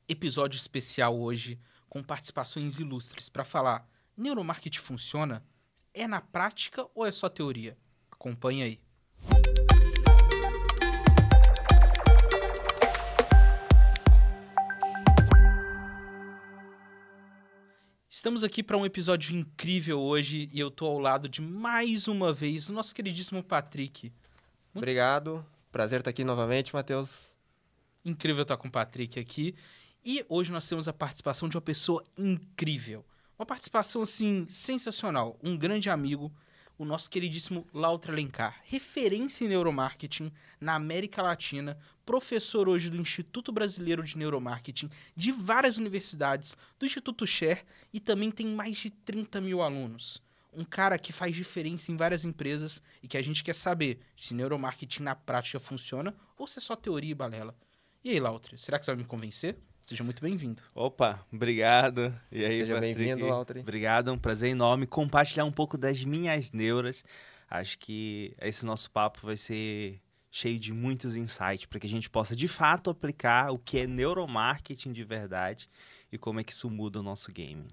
episódio especial hoje com participações ilustres para falar: neuromarketing funciona? É na prática ou é só teoria? Acompanhe aí. Estamos aqui para um episódio incrível hoje e eu tô ao lado de, mais uma vez, o nosso queridíssimo Patrick. Obrigado. Prazer estar aqui novamente, Matheus. Incrível estar com o Patrick aqui. E hoje nós temos a participação de uma pessoa incrível. Uma participação, assim, sensacional. Um grande amigo, o nosso queridíssimo Lautre Alencar. Referência em neuromarketing na América Latina. Professor hoje do Instituto Brasileiro de Neuromarketing, de várias universidades, do Instituto Share, e também tem mais de 30 mil alunos. Um cara que faz diferença em várias empresas e que a gente quer saber se neuromarketing na prática funciona ou se é só teoria e balela. E aí, Lautre, será que você vai me convencer? Seja muito bem-vindo. Opa, obrigado. E aí, Seja Patrick? bem-vindo, Lautre. Obrigado, é um prazer enorme compartilhar um pouco das minhas neuras. Acho que esse nosso papo vai ser cheio de muitos insights para que a gente possa, de fato, aplicar o que é neuromarketing de verdade e como é que isso muda o nosso game.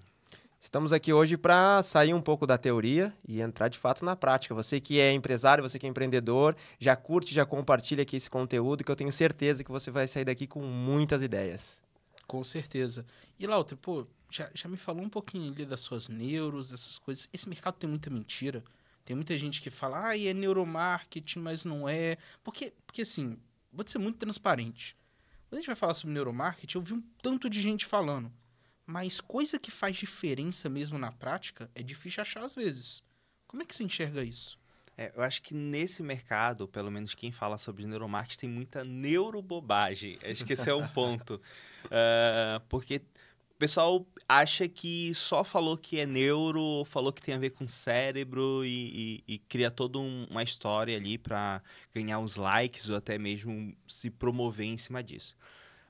Estamos aqui hoje para sair um pouco da teoria e entrar de fato na prática. Você que é empresário, você que é empreendedor, já curte, já compartilha aqui esse conteúdo que eu tenho certeza que você vai sair daqui com muitas ideias. Com certeza. E, Lautre, pô, já me falou um pouquinho ali das suas neuros, dessas coisas. Esse mercado tem muita mentira. Tem muita gente que fala, é neuromarketing, mas não é. Porque assim, vou ser muito transparente. Quando a gente vai falar sobre neuromarketing, eu vi um tanto de gente falando. Mas coisa que faz diferença mesmo na prática é difícil achar às vezes. Como é que você enxerga isso? Eu acho que nesse mercado, pelo menos quem fala sobre neuromarketing, tem muita neurobobagem. Acho que esse é um ponto. Porque o pessoal acha que só falou que é neuro, falou que tem a ver com cérebro e cria toda uma história ali para ganhar uns likes ou até mesmo se promover em cima disso.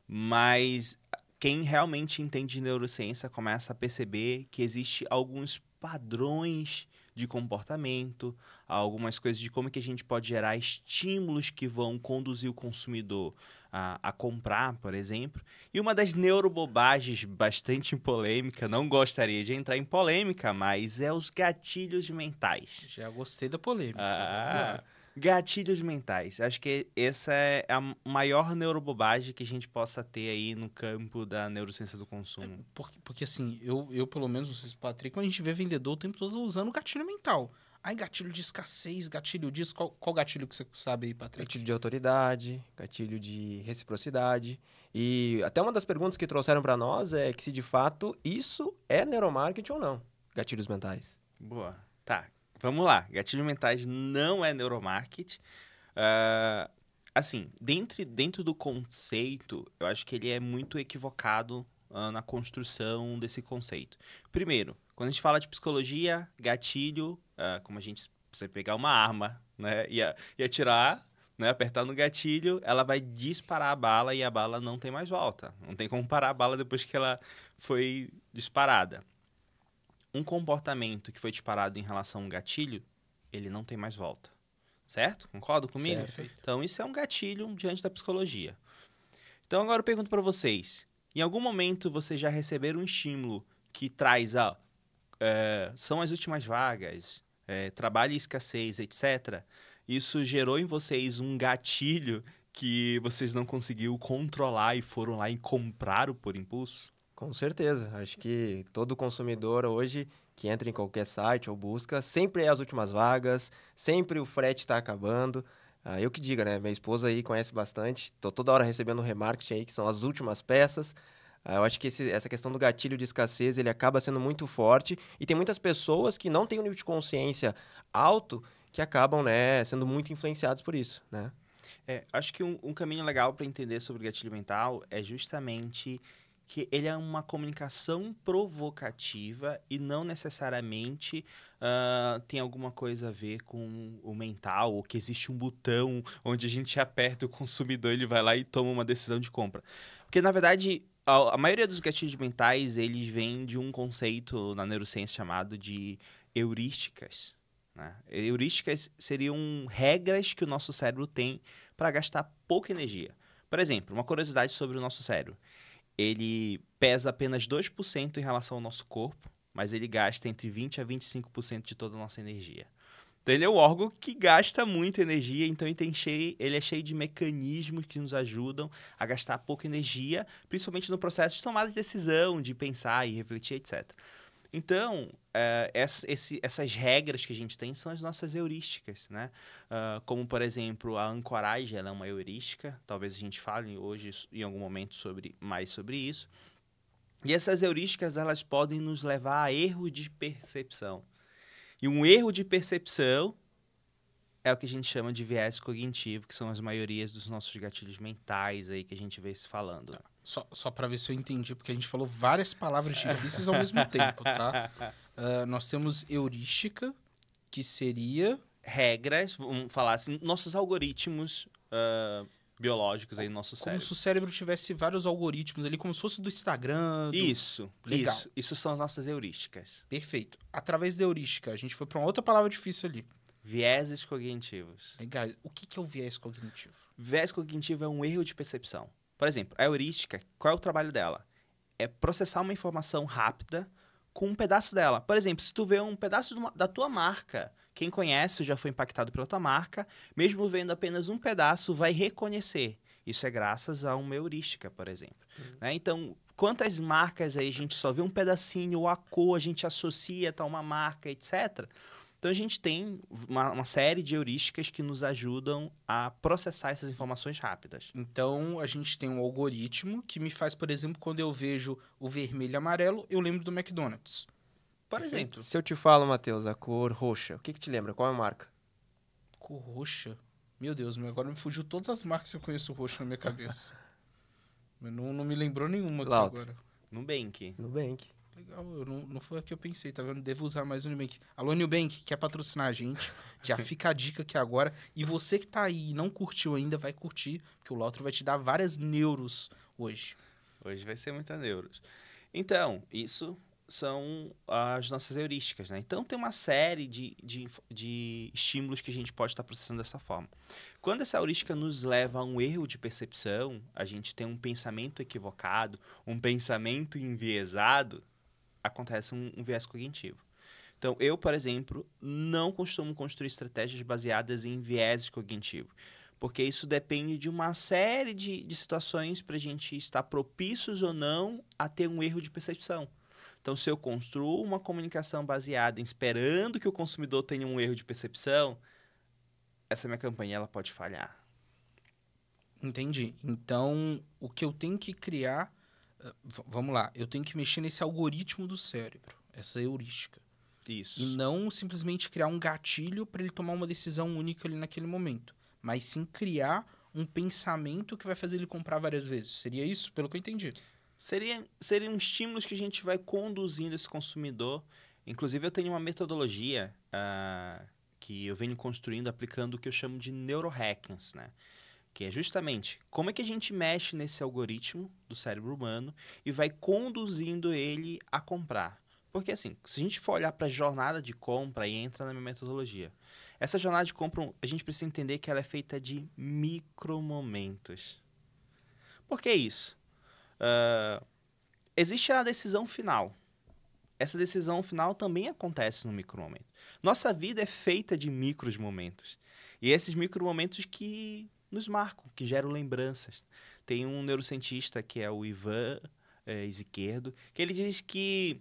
Mas quem realmente entende de neurociência começa a perceber que existe alguns padrões de comportamento, algumas coisas de como que a gente pode gerar estímulos que vão conduzir o consumidor a comprar, por exemplo. E uma das neurobobagens bastante polêmica, não gostaria de entrar em polêmica, mas é os gatilhos mentais. Já gostei da polêmica. Vamos lá. Gatilhos mentais. Acho que essa é a maior neurobobagem que a gente possa ter aí no campo da neurociência do consumo. Porque assim, eu pelo menos, não sei se o Patrick, quando a gente vê vendedor o tempo todo usando gatilho mental. Aí gatilho de escassez, gatilho disso, qual gatilho que você sabe aí, Patrick? Gatilho de autoridade, gatilho de reciprocidade. E até uma das perguntas que trouxeram para nós é que se de fato isso é neuromarketing ou não. Gatilhos mentais. Boa. Tá. Vamos lá, gatilhos mentais não é neuromarketing. Assim, dentro do conceito, eu acho que ele é muito equivocado na construção desse conceito. Primeiro, quando a gente fala de psicologia, gatilho, como a gente precisa pegar uma arma, né, e atirar, né, apertar no gatilho, ela vai disparar a bala e a bala não tem mais volta. Não tem como parar a bala depois que ela foi disparada. Um comportamento que foi disparado em relação a um gatilho, ele não tem mais volta. Certo? Concorda comigo? Certo. Então, isso é um gatilho diante da psicologia. Então, agora eu pergunto para vocês. Em algum momento, vocês já receberam um estímulo que traz, são as últimas vagas, trabalho e escassez, etc. Isso gerou em vocês um gatilho que vocês não conseguiram controlar e foram lá e compraram por impulso? Com certeza. Acho que todo consumidor hoje que entra em qualquer site ou busca, sempre é as últimas vagas, sempre o frete está acabando. Eu que diga, né? Minha esposa aí conhece bastante. Estou toda hora recebendo remarketing aí, que são as últimas peças. Eu acho que essa questão do gatilho de escassez, ele acaba sendo muito forte. E tem muitas pessoas que não têm um nível de consciência alto que acabam, né, sendo muito influenciados por isso, né? Acho que um caminho legal para entender sobre gatilho mental é justamente que ele é uma comunicação provocativa e não necessariamente tem alguma coisa a ver com o mental, ou que existe um botão onde a gente aperta o consumidor, ele vai lá e toma uma decisão de compra. Porque, na verdade, a maioria dos gatilhos mentais, eles vêm de um conceito na neurociência chamado de heurísticas, né? Heurísticas seriam regras que o nosso cérebro tem para gastar pouca energia. Por exemplo, uma curiosidade sobre o nosso cérebro. ele pesa apenas 2% em relação ao nosso corpo, mas ele gasta entre 20% a 25% de toda a nossa energia. Então, ele é um órgão que gasta muita energia, então ele é cheio de mecanismos que nos ajudam a gastar pouca energia, principalmente no processo de tomada de decisão, de pensar e refletir, etc. Então, essas regras que a gente tem são as nossas heurísticas, né? Como, por exemplo, a ancoragem, ela é uma heurística. Talvez a gente fale hoje, em algum momento, mais sobre isso. E essas heurísticas, elas podem nos levar a erros de percepção. E um erro de percepção é o que a gente chama de viés cognitivo, que são as maiorias dos nossos gatilhos mentais aí que a gente vê se falando. Só para ver se eu entendi, porque a gente falou várias palavras difíceis ao mesmo tempo, tá? Nós temos heurística, que seria... Regras, vamos falar assim, nossos algoritmos biológicos aí no nosso Como cérebro. se o cérebro tivesse vários algoritmos ali, como se fosse do Instagram. Legal. Isso são as nossas heurísticas. Perfeito. Através da heurística, a gente foi para uma outra palavra difícil ali. Vieses cognitivos. Legal. O que é o viés cognitivo? Viés cognitivo é um erro de percepção. Por exemplo, a heurística, qual é o trabalho dela? É processar uma informação rápida com um pedaço dela. Por exemplo, se tu vê um pedaço da tua marca, quem conhece já foi impactado pela tua marca, mesmo vendo apenas um pedaço, vai reconhecer. Isso é graças a uma heurística, por exemplo. Né? Então, quantas marcas aí a gente só vê um pedacinho, ou a cor, a gente associa a uma marca, etc. Então, a gente tem uma série de heurísticas que nos ajudam a processar essas informações rápidas. Então, a gente tem um algoritmo que me faz, por exemplo, quando eu vejo o vermelho e amarelo, eu lembro do McDonald's. Por exemplo. Se eu te falo, Matheus, a cor roxa, o que te lembra? Qual é a marca? Cor roxa? Meu Deus, agora me fugiu todas as marcas que eu conheço roxo na minha cabeça. não me lembrou nenhuma aqui agora. Nubank. Legal, não foi a que eu pensei, tá vendo? Devo usar mais o Nubank. Alô, Nubank, quer patrocinar a gente? Já fica a dica aqui agora. E você que tá aí e não curtiu ainda, vai curtir, porque o Lautro vai te dar várias neuros hoje. Hoje vai ser muita neuros. Então, isso são as nossas heurísticas, né? Então, tem uma série de estímulos que a gente pode estar processando dessa forma. Quando essa heurística nos leva a um erro de percepção, a gente tem um pensamento equivocado, um pensamento enviesado, acontece um viés cognitivo. Então, eu, por exemplo, não costumo construir estratégias baseadas em viés cognitivo, porque isso depende de uma série de situações para a gente estar propícios ou não a ter um erro de percepção. Então, se eu construo uma comunicação baseada em esperando que o consumidor tenha um erro de percepção, essa minha campanha ela pode falhar. Entendi. Então, o que eu tenho que criar... Vamos lá. Eu tenho que mexer nesse algoritmo do cérebro, essa heurística. Isso. E não simplesmente criar um gatilho para ele tomar uma decisão única ali naquele momento. Mas sim criar um pensamento que vai fazer ele comprar várias vezes. Seria isso, pelo que eu entendi? Seriam estímulos que a gente vai conduzindo esse consumidor. Inclusive, eu tenho uma metodologia que eu venho construindo, aplicando o que eu chamo de neurohackings, né? Que é justamente como é que a gente mexe nesse algoritmo do cérebro humano e vai conduzindo ele a comprar. Porque, assim, se a gente for olhar para a jornada de compra e entra na minha metodologia, essa jornada de compra, a gente precisa entender que ela é feita de micromomentos. Por que isso? Existe a decisão final. Essa decisão final também acontece no micromomento. Nossa vida é feita de micros momentos. E esses micromomentos que nos marcam, que geram lembranças. Tem um neurocientista que é o Ivan Izquierdo, que ele diz que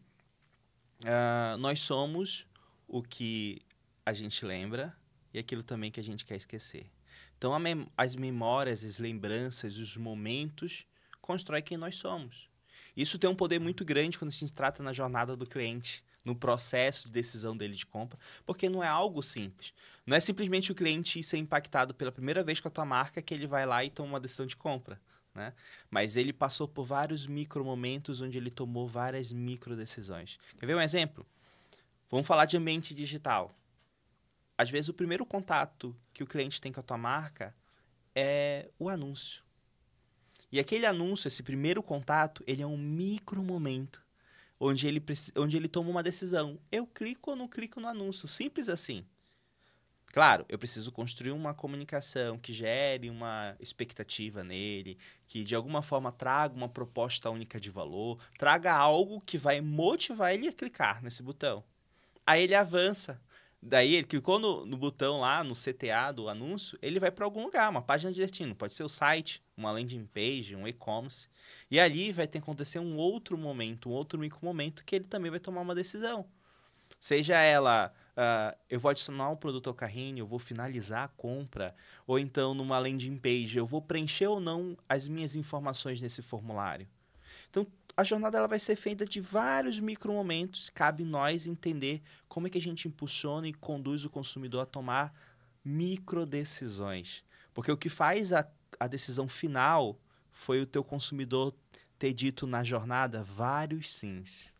nós somos o que a gente lembra e aquilo também que a gente quer esquecer. Então, as memórias, as lembranças, os momentos constroem quem nós somos. Isso tem um poder muito grande quando a gente trata na jornada do cliente, no processo de decisão dele de compra, porque não é algo simples. Não é simplesmente o cliente ser impactado pela primeira vez com a tua marca que ele vai lá e toma uma decisão de compra, né? Mas ele passou por vários micromomentos onde ele tomou várias microdecisões. Quer ver um exemplo? Vamos falar de ambiente digital. Às vezes, o primeiro contato que o cliente tem com a tua marca é o anúncio. E aquele anúncio, esse primeiro contato, ele é um micromomento onde ele toma uma decisão. Eu clico ou não clico no anúncio? Simples assim. Claro, eu preciso construir uma comunicação que gere uma expectativa nele, que de alguma forma traga uma proposta única de valor, traga algo que vai motivar ele a clicar nesse botão. Aí ele avança. Daí ele clicou no botão lá, no CTA do anúncio, ele vai para algum lugar, uma página de destino. Pode ser o site, uma landing page, um e-commerce. E ali vai ter que acontecer um outro momento, um outro único momento que ele também vai tomar uma decisão. Seja ela, eu vou adicionar um produto ao carrinho, eu vou finalizar a compra, ou então numa landing page, eu vou preencher ou não as minhas informações nesse formulário. Então, a jornada ela vai ser feita de vários micromomentos, cabe nós entender como é que a gente impulsiona e conduz o consumidor a tomar microdecisões. Porque o que faz a decisão final foi o teu consumidor ter dito na jornada vários sims.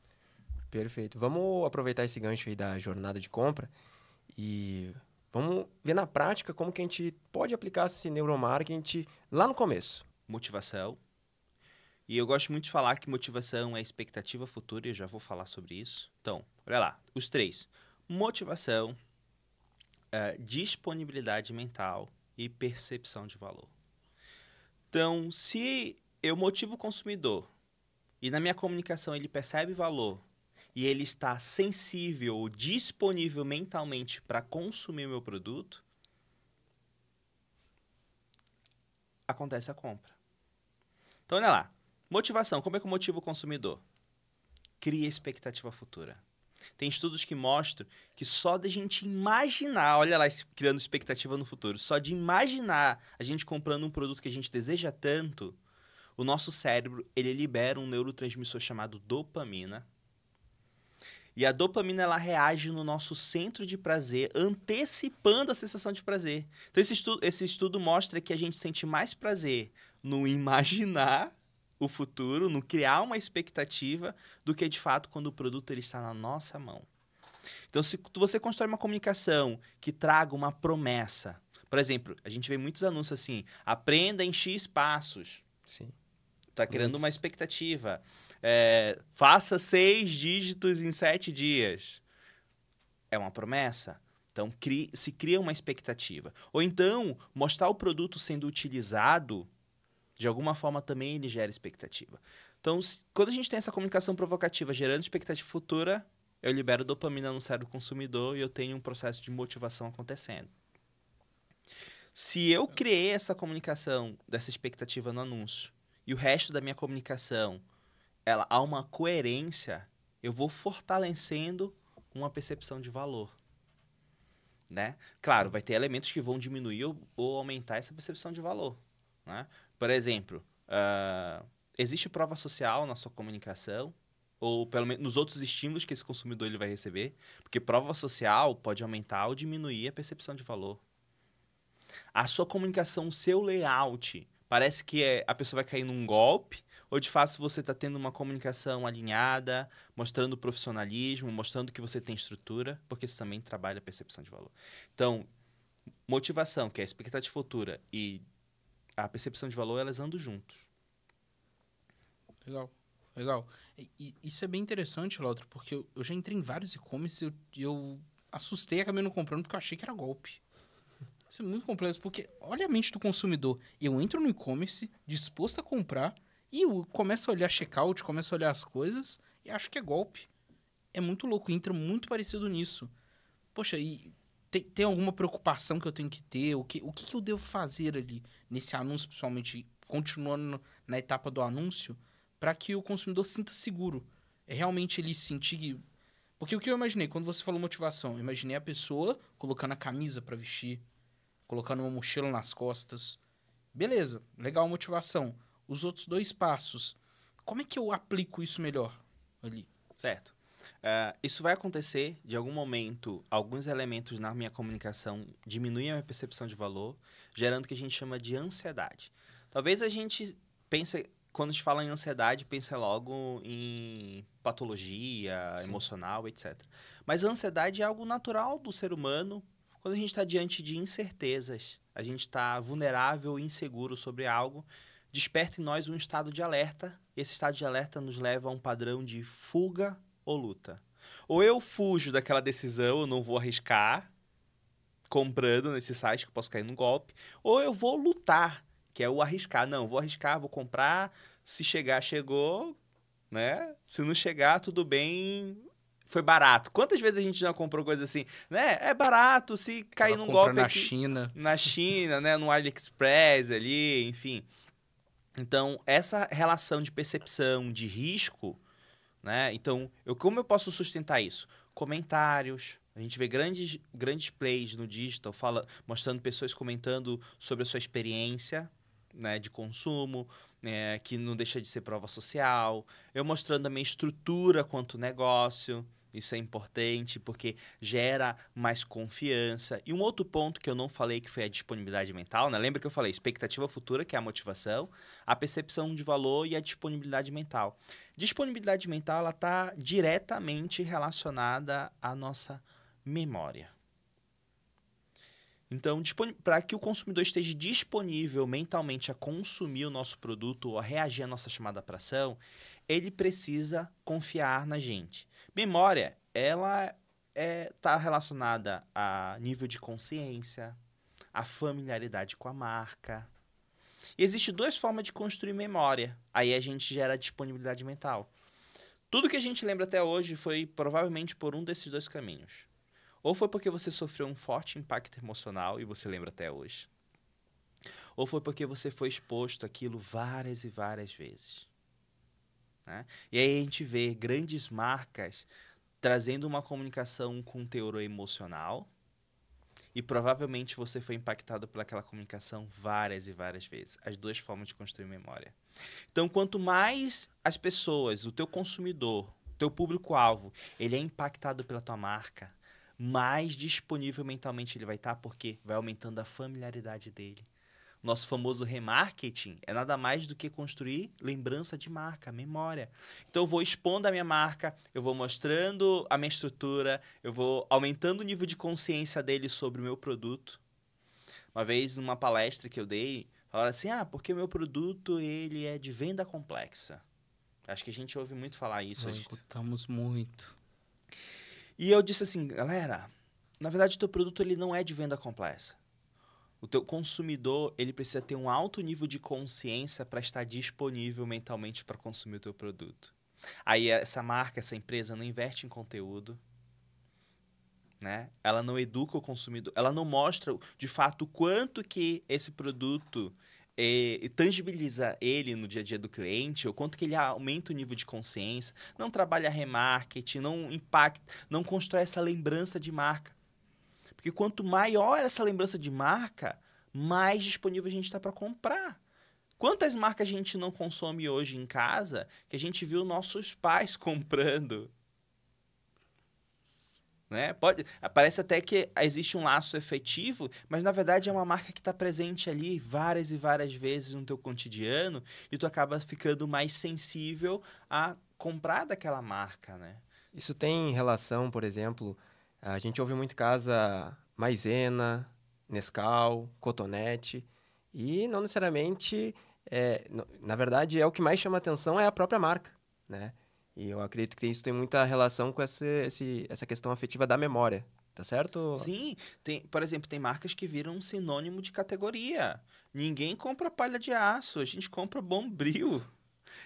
Perfeito. Vamos aproveitar esse gancho aí da jornada de compra e vamos ver na prática como que a gente pode aplicar esse neuromarketing lá no começo. Motivação. E eu gosto muito de falar que motivação é expectativa futura, e eu já vou falar sobre isso. Então, olha lá, os 3. Motivação, disponibilidade mental e percepção de valor. Então, se eu motivo o consumidor e na minha comunicação ele percebe valor e ele está sensível ou disponível mentalmente para consumir o meu produto, acontece a compra. Então, olha lá. Motivação. Como é que eu motivo o consumidor? Cria expectativa futura. Tem estudos que mostram que só de a gente imaginar, olha lá, criando expectativa no futuro, só de imaginar a gente comprando um produto que a gente deseja tanto, o nosso cérebro, ele libera um neurotransmissor chamado dopamina. E a dopamina, ela reage no nosso centro de prazer, antecipando a sensação de prazer. Então, esse estudo mostra que a gente sente mais prazer no imaginar o futuro, no criar uma expectativa, do que, de fato, quando o produto ele está na nossa mão. Então, se você constrói uma comunicação que traga uma promessa, por exemplo, a gente vê muitos anúncios assim, aprenda em X passos. Sim. Está criando uma expectativa. Faça 6 dígitos em 7 dias. É uma promessa. Então, se cria uma expectativa. Ou então, mostrar o produto sendo utilizado, de alguma forma também ele gera expectativa. Então, quando a gente tem essa comunicação provocativa gerando expectativa futura, eu libero dopamina no cérebro do consumidor e eu tenho um processo de motivação acontecendo. Se eu criei essa comunicação dessa expectativa no anúncio e o resto da minha comunicação ela há uma coerência, eu vou fortalecendo uma percepção de valor. Né? Claro, vai ter elementos que vão diminuir ou aumentar essa percepção de valor. Né? Por exemplo, existe prova social na sua comunicação, ou pelo menos nos outros estímulos que esse consumidor ele vai receber, porque prova social pode aumentar ou diminuir a percepção de valor. A sua comunicação, o seu layout, parece que a pessoa vai cair num golpe, ou de fato você está tendo uma comunicação alinhada, mostrando profissionalismo, mostrando que você tem estrutura, porque isso também trabalha a percepção de valor. Então, motivação, que é a expectativa futura, e a percepção de valor, elas andam juntos. Legal, legal. E isso é bem interessante, Lautro, porque eu já entrei em vários e-commerce e eu assustei e acabei não comprando porque eu achei que era golpe. Isso é muito complexo, porque olha a mente do consumidor. Eu entro no e-commerce, disposto a comprar, e eu começo a olhar checkout, começo a olhar as coisas e acho que é golpe. É muito louco, entra muito parecido nisso. Poxa, e tem alguma preocupação que eu tenho que ter? O que eu devo fazer ali nesse anúncio, principalmente continuando na etapa do anúncio, para que o consumidor se sinta seguro? É realmente ele sentir que... Porque o que eu imaginei, quando você falou motivação, eu imaginei a pessoa colocando a camisa para vestir, colocando uma mochila nas costas. Beleza, legal a motivação. Os outros 2 passos, como é que eu aplico isso melhor ali? Certo. Isso vai acontecer, de algum momento, alguns elementos na minha comunicação diminuem a minha percepção de valor, gerando o que a gente chama de ansiedade. Talvez a gente pense, quando a gente fala em ansiedade, pense logo em patologia emocional, etc. Mas a ansiedade é algo natural do ser humano. Quando a gente está diante de incertezas, a gente está vulnerável e inseguro sobre algo, desperta em nós um estado de alerta. Esse estado de alerta nos leva a um padrão de fuga ou luta. Ou eu fujo daquela decisão, eu não vou arriscar, comprando nesse site que eu posso cair num golpe, ou eu vou lutar, que é o arriscar. Não, vou arriscar, vou comprar, se chegar, chegou, né? Se não chegar, tudo bem, foi barato. Quantas vezes a gente já comprou coisa assim, né? É barato, se cair num golpe na aqui, China. na China, né? No AliExpress ali, enfim. Então, essa relação de percepção, de risco, né? Então, como eu posso sustentar isso? Comentários. A gente vê grandes plays no digital mostrando pessoas comentando sobre a sua experiência, né, de consumo, que não deixa de ser prova social. Eu mostrando a minha estrutura quanto negócio. Isso é importante porque gera mais confiança. E um outro ponto que eu não falei, que foi a disponibilidade mental, né? Lembra que eu falei expectativa futura, que é a motivação, a percepção de valor e a disponibilidade mental. Disponibilidade mental, ela está diretamente relacionada à nossa memória. Então, para que o consumidor esteja disponível mentalmente a consumir o nosso produto ou a reagir à nossa chamada para ação, ele precisa confiar na gente. Memória, ela está relacionada a nível de consciência, a familiaridade com a marca. E existem duas formas de construir memória. Aí a gente gera disponibilidade mental. Tudo que a gente lembra até hoje foi provavelmente por um desses dois caminhos. Ou foi porque você sofreu um forte impacto emocional e você lembra até hoje. Ou foi porque você foi exposto àquilo várias e várias vezes. Né? E aí a gente vê grandes marcas trazendo uma comunicação com teor emocional e provavelmente você foi impactado por aquela comunicação várias e várias vezes. As duas formas de construir memória. Então, quanto mais as pessoas, o teu consumidor, o teu público-alvo, ele é impactado pela tua marca, mais disponível mentalmente ele vai estar, porque vai aumentando a familiaridade dele. Nosso famoso remarketing é nada mais do que construir lembrança de marca, memória. Então, eu vou expondo a minha marca, eu vou mostrando a minha estrutura, eu vou aumentando o nível de consciência dele sobre o meu produto. Uma vez, numa palestra que eu dei, falaram assim, porque o meu produto ele é de venda complexa. Acho que a gente ouve muito falar isso. Nós escutamos muito. E eu disse assim, galera, na verdade o teu produto ele não é de venda complexa. O teu consumidor, ele precisa ter um alto nível de consciência para estar disponível mentalmente para consumir o teu produto. Aí essa marca, essa empresa não investe em conteúdo, né? Ela não educa o consumidor, ela não mostra de fato o quanto que esse produto tangibiliza ele no dia a dia do cliente, ou quanto que ele aumenta o nível de consciência, não trabalha remarketing, não impacta, não constrói essa lembrança de marca. Porque quanto maior essa lembrança de marca, mais disponível a gente está para comprar. Quantas marcas a gente não consome hoje em casa que a gente viu nossos pais comprando? Né? Parece até que existe um laço efetivo, mas na verdade é uma marca que está presente ali várias e várias vezes no teu cotidiano e tu acaba ficando mais sensível a comprar daquela marca, né? Isso tem relação, por exemplo, a gente ouve muito em casa Maizena, Nescau, Cotonete, e não necessariamente, na verdade, o que mais chama atenção é a própria marca, né? E eu acredito que isso tem muita relação com essa questão afetiva da memória, tá certo? Sim, por exemplo, tem marcas que viram um sinônimo de categoria. Ninguém compra palha de aço, a gente compra Bombril.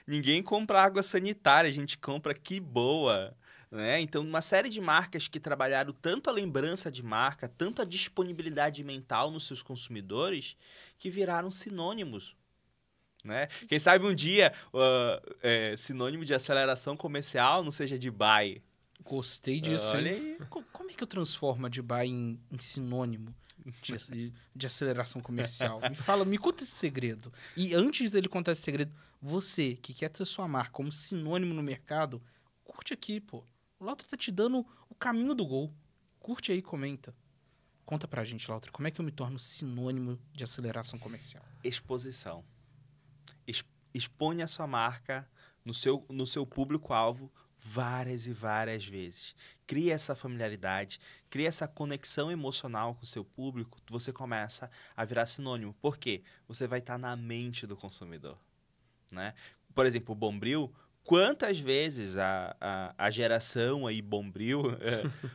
Ninguém compra água sanitária, a gente compra Que Boa. Né? Então, uma série de marcas que trabalharam tanto a lembrança de marca, tanto a disponibilidade mental nos seus consumidores, que viraram sinônimos. Né? Quem sabe um dia sinônimo de aceleração comercial não seja de buy. Gostei disso, Olha hein? aí. Como é que eu transformo a de buy em sinônimo de aceleração comercial? Me conta esse segredo. E antes dele contar esse segredo, você que quer ter sua marca como sinônimo no mercado, curte aqui, pô. O Lautra tá te dando o caminho do gol. Curte aí, comenta. Conta pra gente, Lautra, como é que eu me torno sinônimo de aceleração comercial? Exposição. Expõe a sua marca no seu público-alvo várias e várias vezes. Cria essa familiaridade, cria essa conexão emocional com o seu público, você começa a virar sinônimo. Por quê? Você vai estar na mente do consumidor. Né? Por exemplo, o Bombril, quantas vezes a geração aí Bombril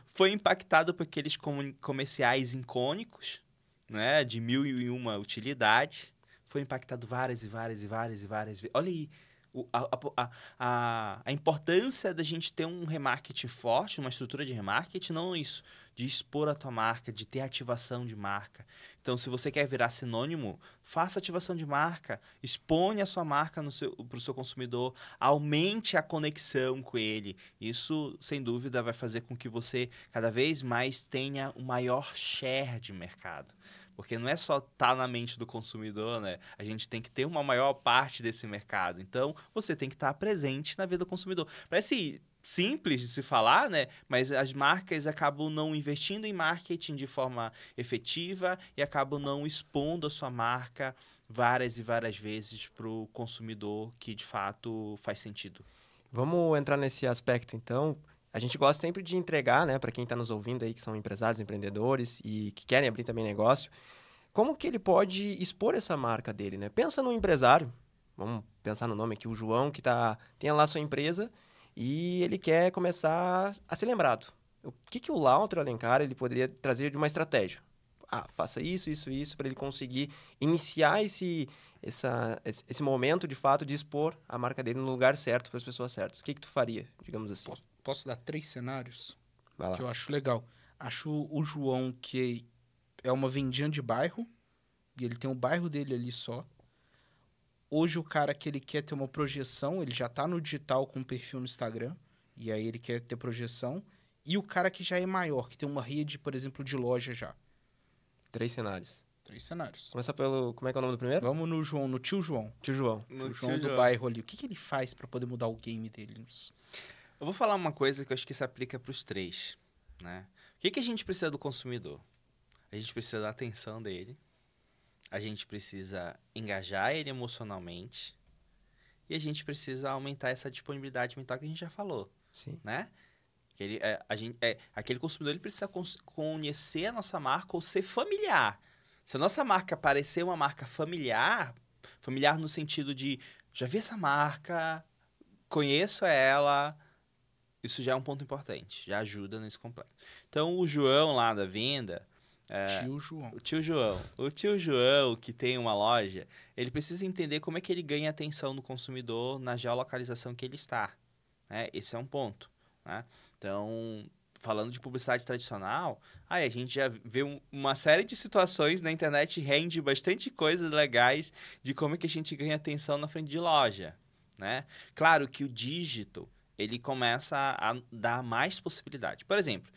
foi impactada por aqueles comerciais icônicos, né, de 1001 utilidades, foi impactado várias e várias e várias e várias vezes. Olha aí, a importância da gente ter um remarketing forte, uma estrutura de remarketing, não isso, de expor a tua marca, de ter ativação de marca. Então, se você quer virar sinônimo, faça ativação de marca, exponha a sua marca para o seu consumidor, aumente a conexão com ele. Isso, sem dúvida, vai fazer com que você cada vez mais tenha um maior share de mercado. Porque não é só estar na mente do consumidor, né? A gente tem que ter uma maior parte desse mercado. Então, você tem que estar presente na vida do consumidor. Parece simples de se falar, né? Mas as marcas acabam não investindo em marketing de forma efetiva e acabam não expondo a sua marca várias e várias vezes para o consumidor que, de fato, faz sentido. Vamos entrar nesse aspecto, então. A gente gosta sempre de entregar, né, para quem está nos ouvindo aí, que são empresários, empreendedores e que querem abrir também negócio, como que ele pode expor essa marca dele, né? Pensa num empresário, vamos pensar no nome aqui, o João, que tem lá sua empresa e ele quer começar a ser lembrado. O que o Lautra Alencar ele poderia trazer de uma estratégia? Faça isso, para ele conseguir iniciar esse momento, de fato, de expor a marca dele no lugar certo para as pessoas certas. O que tu faria, digamos assim? Posso dar 3 cenários? Vai lá. Que eu acho legal. Acho o João que é uma vendinha de bairro, e ele tem o bairro dele ali só. Hoje o cara que ele quer ter uma projeção, ele já tá no digital com um perfil no Instagram, e aí ele quer ter projeção. E o cara que já é maior, que tem uma rede, por exemplo, de loja já. 3 cenários. 3 cenários. Começa pelo... Como é que é o nome do primeiro? Vamos no João, no tio João. Tio João. O João do bairro ali. O que ele faz para poder mudar o game dele? Eu vou falar uma coisa que eu acho que se aplica para os 3, né? O que a gente precisa do consumidor? A gente precisa da atenção dele, a gente precisa engajar ele emocionalmente e a gente precisa aumentar essa disponibilidade mental que a gente já falou. Sim. Né? Aquele consumidor ele precisa conhecer a nossa marca ou ser familiar. Se a nossa marca parecer uma marca familiar no sentido de já vi essa marca, conheço ela, isso já é um ponto importante, já ajuda nesse complexo. Então, o João lá da venda... O tio João, que tem uma loja, ele precisa entender como é que ele ganha a atenção do consumidor na geolocalização que ele está. Né? Esse é um ponto. Né? Então, falando de publicidade tradicional, a gente já vê uma série de situações na internet, rende bastante coisas legais de como é que a gente ganha atenção na frente de loja. Né? Claro que o dígito, ele começa a dar mais possibilidade. Por exemplo,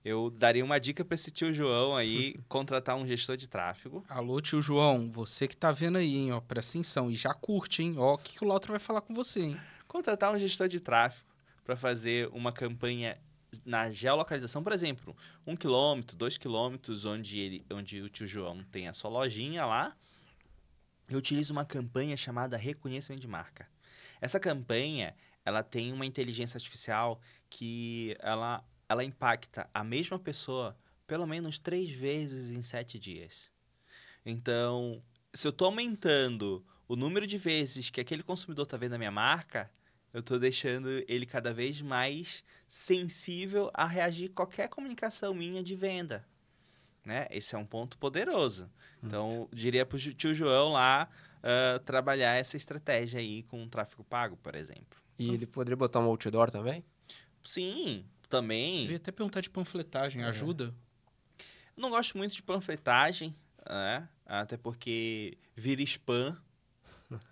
eu daria uma dica para esse tio João aí contratar um gestor de tráfego. Alô, tio João, você que tá vendo aí, hein, ó, presta atenção e já curte, hein, ó, o que o Lautra vai falar com você, hein? Contratar um gestor de tráfego para fazer uma campanha na geolocalização, por exemplo, 1 quilômetro, 2 quilômetros, onde o tio João tem a sua lojinha lá. Eu utilizo uma campanha chamada reconhecimento de marca. Essa campanha, ela tem uma inteligência artificial que ela impacta a mesma pessoa pelo menos 3 vezes em 7 dias. Então, se eu estou aumentando o número de vezes que aquele consumidor está vendo a minha marca, eu estou deixando ele cada vez mais sensível a reagir a qualquer comunicação minha de venda. Né? Esse é um ponto poderoso. Então, diria para o tio João lá trabalhar essa estratégia aí com o tráfego pago, por exemplo. E ele poderia botar um outdoor também? Sim, também. Eu ia até perguntar de panfletagem, ajuda? Eu não gosto muito de panfletagem, né? Até porque vira spam.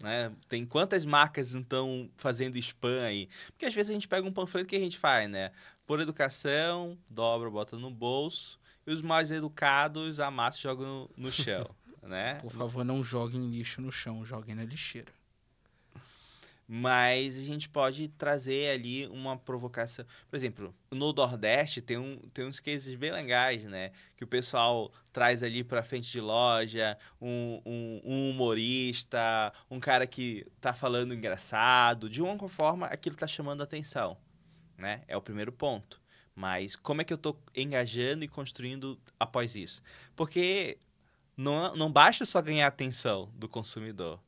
Né? Tem quantas marcas estão fazendo spam aí? Porque às vezes a gente pega um panfleto que a gente faz, né? Por educação, dobra, bota no bolso. E os mais educados amassam e jogam no chão. Né? Por favor, não joguem lixo no chão, joguem na lixeira. Mas a gente pode trazer ali uma provocação. Por exemplo, no Nordeste tem uns cases bem legais, né? Que o pessoal traz ali para frente de loja um humorista, um cara que tá falando engraçado. De uma forma, aquilo tá chamando a atenção, né? É o primeiro ponto. Mas como é que eu tô engajando e construindo após isso? Porque não basta só ganhar a atenção do consumidor.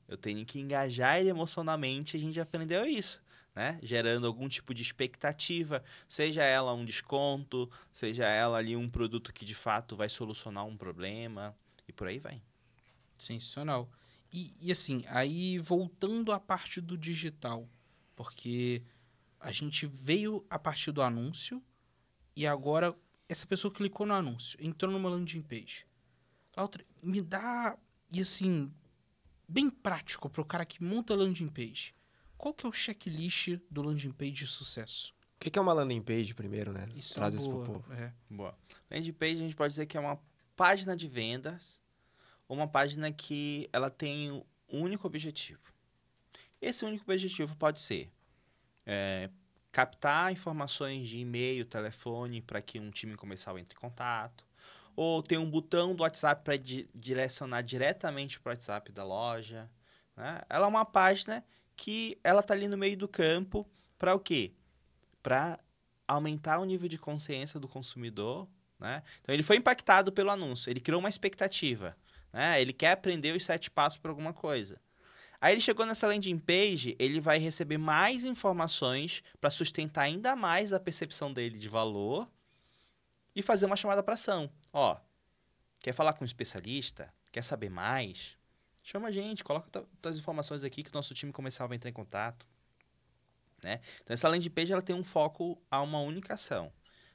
Eu tenho que engajar ele emocionalmente, a gente aprendeu isso, né? Gerando algum tipo de expectativa, seja ela um desconto, seja ela ali um produto que de fato vai solucionar um problema e por aí vai. Sensacional. E assim, aí voltando à parte do digital, porque a gente veio a partir do anúncio e agora essa pessoa clicou no anúncio, entrou numa landing page. Lautra, me dá, e assim, bem prático para o cara que monta landing page. Qual que é o checklist do landing page de sucesso? O que é uma landing page primeiro, né? Isso Traz é uma isso pro boa. povo. Boa. Landing page a gente pode dizer que é uma página de vendas ou uma página que ela tem um único objetivo. Esse único objetivo pode ser captar informações de e-mail, telefone para que um time comercial entre em contato, ou ter um botão do WhatsApp para direcionar diretamente para o WhatsApp da loja, né? Ela é uma página que ela está ali no meio do campo para o quê? Para aumentar o nível de consciência do consumidor, né? Então, ele foi impactado pelo anúncio, ele criou uma expectativa, né? Ele quer aprender os 7 passos para alguma coisa. Aí ele chegou nessa landing page, ele vai receber mais informações para sustentar ainda mais a percepção dele de valor e fazer uma chamada para ação. Ó, quer falar com um especialista? Quer saber mais? Chama a gente, coloca as informações aqui que o nosso time comercial vai entrar em contato. Né? Então, essa landing page ela tem um foco a uma única ação.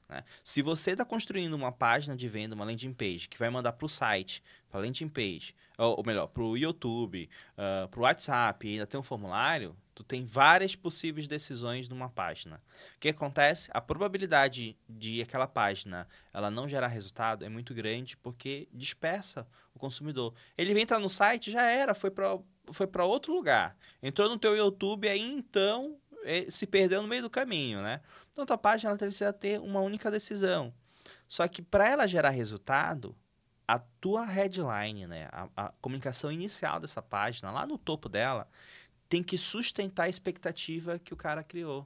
Né? Se você está construindo uma página de venda, uma landing page, que vai mandar para o site, para a landing page, ou melhor, para o YouTube, para o WhatsApp, e ainda tem um formulário, tu tem várias possíveis decisões numa página. O que acontece? A probabilidade de aquela página ela não gerar resultado é muito grande porque dispersa o consumidor. Ele vem entrar no site, já era, foi para outro lugar. Entrou no teu YouTube, aí então se perdeu no meio do caminho, né? Então, tua página ela precisa ter uma única decisão. Só que para ela gerar resultado, a tua headline, né, a comunicação inicial dessa página, lá no topo dela, tem que sustentar a expectativa que o cara criou.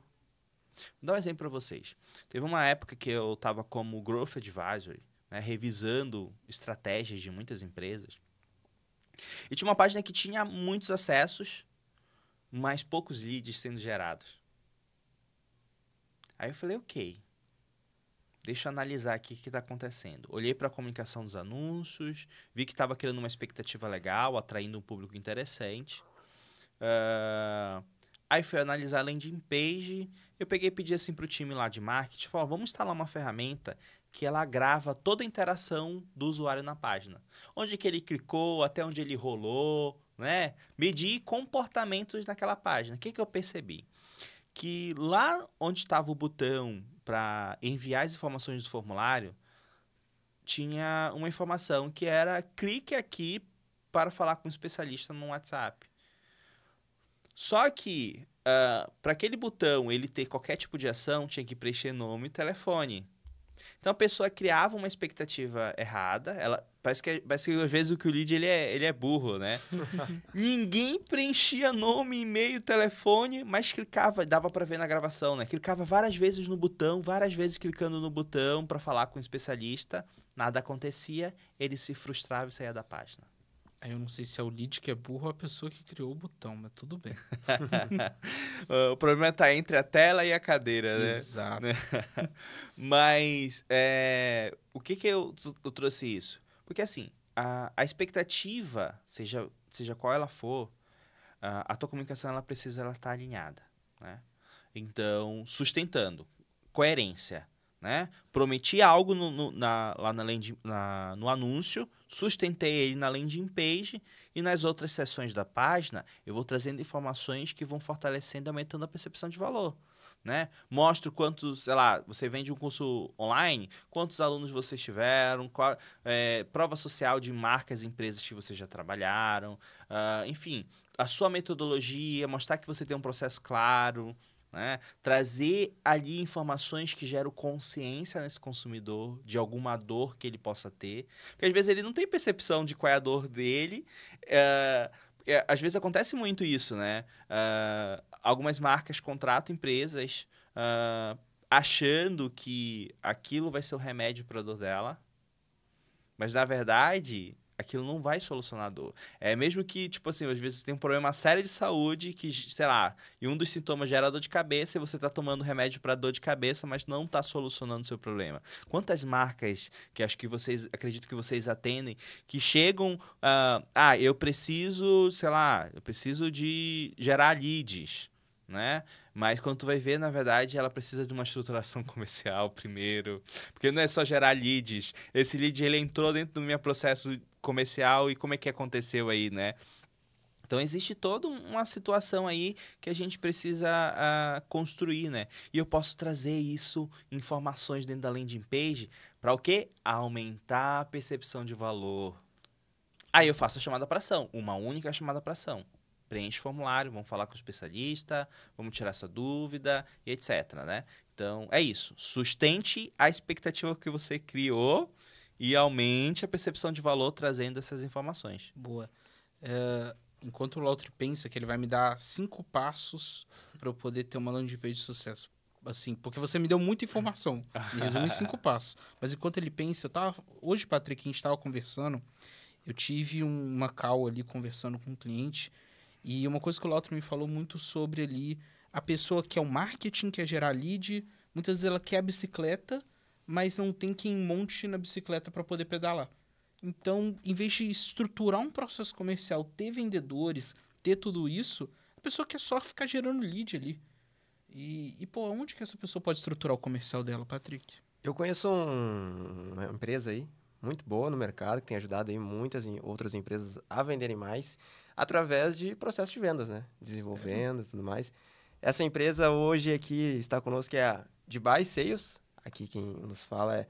Vou dar um exemplo para vocês. Teve uma época que eu estava como Growth Advisory, né, revisando estratégias de muitas empresas. E tinha uma página que tinha muitos acessos, mas poucos leads sendo gerados. Aí eu falei, ok, deixa eu analisar aqui o que está acontecendo. Olhei para a comunicação dos anúncios, vi que estava criando uma expectativa legal, atraindo um público interessante. Aí fui analisar a landing page, eu peguei e pedi assim para o time lá de marketing, falei, vamos instalar uma ferramenta que ela grava toda a interação do usuário na página. Onde que ele clicou, até onde ele rolou, né? Medir comportamentos naquela página. O que eu percebi? Que lá onde estava o botão para enviar as informações do formulário, tinha uma informação que era clique aqui para falar com um especialista no WhatsApp. Só que para aquele botão ele ter qualquer tipo de ação, tinha que preencher nome e telefone. Então a pessoa criava uma expectativa errada. Parece que às vezes o lead ele é burro, né? Ninguém preenchia nome, e-mail, telefone, mas clicava, dava para ver na gravação, né? Clicava várias vezes no botão, várias vezes clicando no botão para falar com o especialista. Nada acontecia, ele se frustrava e saía da página. Aí eu não sei se é o lead que é burro ou a pessoa que criou o botão, mas tudo bem. O problema está entre a tela e a cadeira, né? Exato. Mas o que eu trouxe isso? Porque assim, a expectativa, seja qual ela for, a tua comunicação ela precisa estar alinhada, né? Então, sustentando, coerência, né? Prometi algo lá no anúncio, sustentei ele na landing page e nas outras seções da página eu vou trazendo informações que vão fortalecendo e aumentando a percepção de valor, né? Mostro quantos, sei lá, você vende um curso online, quantos alunos vocês tiveram, prova social de marcas e empresas que vocês já trabalharam, enfim, a sua metodologia, mostrar que você tem um processo claro, né? Trazer ali informações que geram consciência nesse consumidor de alguma dor que ele possa ter. Porque às vezes ele não tem percepção de qual é a dor dele. Às vezes acontece muito isso, né? Algumas marcas contratam empresas achando que aquilo vai ser o remédio para a dor dela. Mas, na verdade, aquilo não vai solucionar a dor. É mesmo que, tipo assim, às vezes você tem um problema sério de saúde que, sei lá, e um dos sintomas gera dor de cabeça e você tá tomando remédio para dor de cabeça, mas não tá solucionando o seu problema. Quantas marcas que acho que vocês, acredito que vocês atendem, que chegam, eu preciso, sei lá, eu preciso de gerar leads, né? Mas quando tu vai ver, na verdade, ela precisa de uma estruturação comercial primeiro. Porque não é só gerar leads. Esse lead, ele entrou dentro do meu processo comercial e como é que aconteceu aí, né? Então, existe toda uma situação aí que a gente precisa construir, né? E eu posso trazer isso, informações dentro da landing page, para o quê? Aumentar a percepção de valor. Aí eu faço a chamada para ação, uma única chamada para ação. Preenche o formulário, vamos falar com o especialista, vamos tirar essa dúvida e etc, né? Então, é isso. Sustente a expectativa que você criou e aumente a percepção de valor trazendo essas informações. Boa. Enquanto o Lautri pensa que ele vai me dar 5 passos para eu poder ter uma landing page de sucesso. Assim, porque você me deu muita informação. Me resume em 5 passos. Mas enquanto ele pensa, hoje, Patrick, a gente estava conversando, eu tive uma call ali conversando com um cliente. E uma coisa que o Lautro me falou muito sobre ali, a pessoa que é o marketing, quer gerar lead, muitas vezes ela quer a bicicleta, mas não tem quem monte na bicicleta para poder pedalar. Então, em vez de estruturar um processo comercial, ter vendedores, ter tudo isso, a pessoa quer só ficar gerando lead ali. Pô, onde que essa pessoa pode estruturar o comercial dela, Patrick? Eu conheço uma empresa aí, muito boa no mercado, que tem ajudado aí muitas outras empresas a venderem mais, através de processo de vendas, né? Desenvolvendo e tudo mais. Essa empresa hoje aqui está conosco, que é a Dubai Sales. Aqui quem nos fala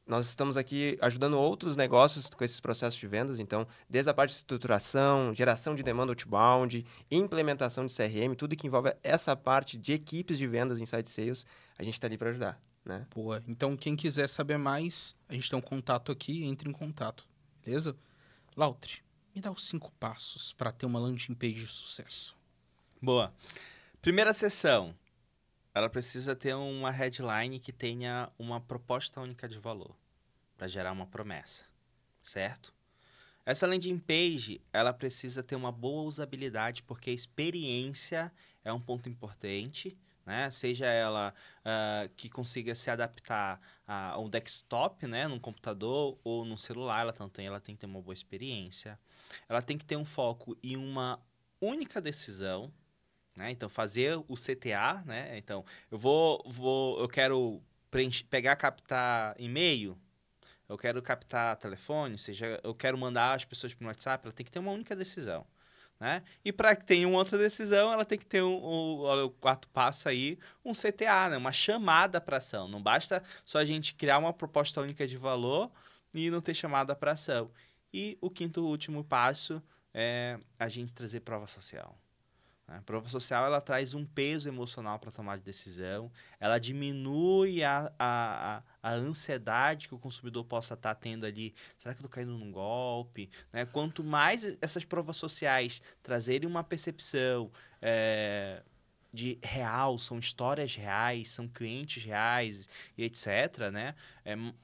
nós estamos aqui ajudando outros negócios com esses processos de vendas. Então, desde a parte de estruturação, geração de demanda outbound, implementação de CRM, tudo que envolve essa parte de equipes de vendas inside sales, a gente está ali para ajudar, né? Boa. Então, quem quiser saber mais, a gente tem um contato aqui, entre em contato. Beleza? Lautri, me dá os 5 passos para ter uma landing page de sucesso. Boa. Primeira sessão. Ela precisa ter uma headline que tenha uma proposta única de valor para gerar uma promessa, certo? Essa landing page, ela precisa ter uma boa usabilidade porque a experiência é um ponto importante, né? Seja ela que consiga se adaptar a um desktop, né? Num computador ou num celular, ela tem que ter uma boa experiência. Ela tem que ter um foco em uma única decisão, né? Então, fazer o CTA, né? Então, eu quero captar e-mail, eu quero captar telefone, ou seja, eu quero mandar as pessoas para o WhatsApp, ela tem que ter uma única decisão, né? E para que tenha uma outra decisão, ela tem que ter o quarto passo aí, um CTA, né? Uma chamada para ação. Não basta só a gente criar uma proposta única de valor e não ter chamada para ação. E o quinto e último passo é a gente trazer prova social. A prova social, ela traz um peso emocional para tomar de decisão, ela diminui a ansiedade que o consumidor possa estar tendo ali. Será que eu estou caindo num golpe? Né? Quanto mais essas provas sociais trazerem uma percepção de real, são histórias reais, são clientes reais e etc., né?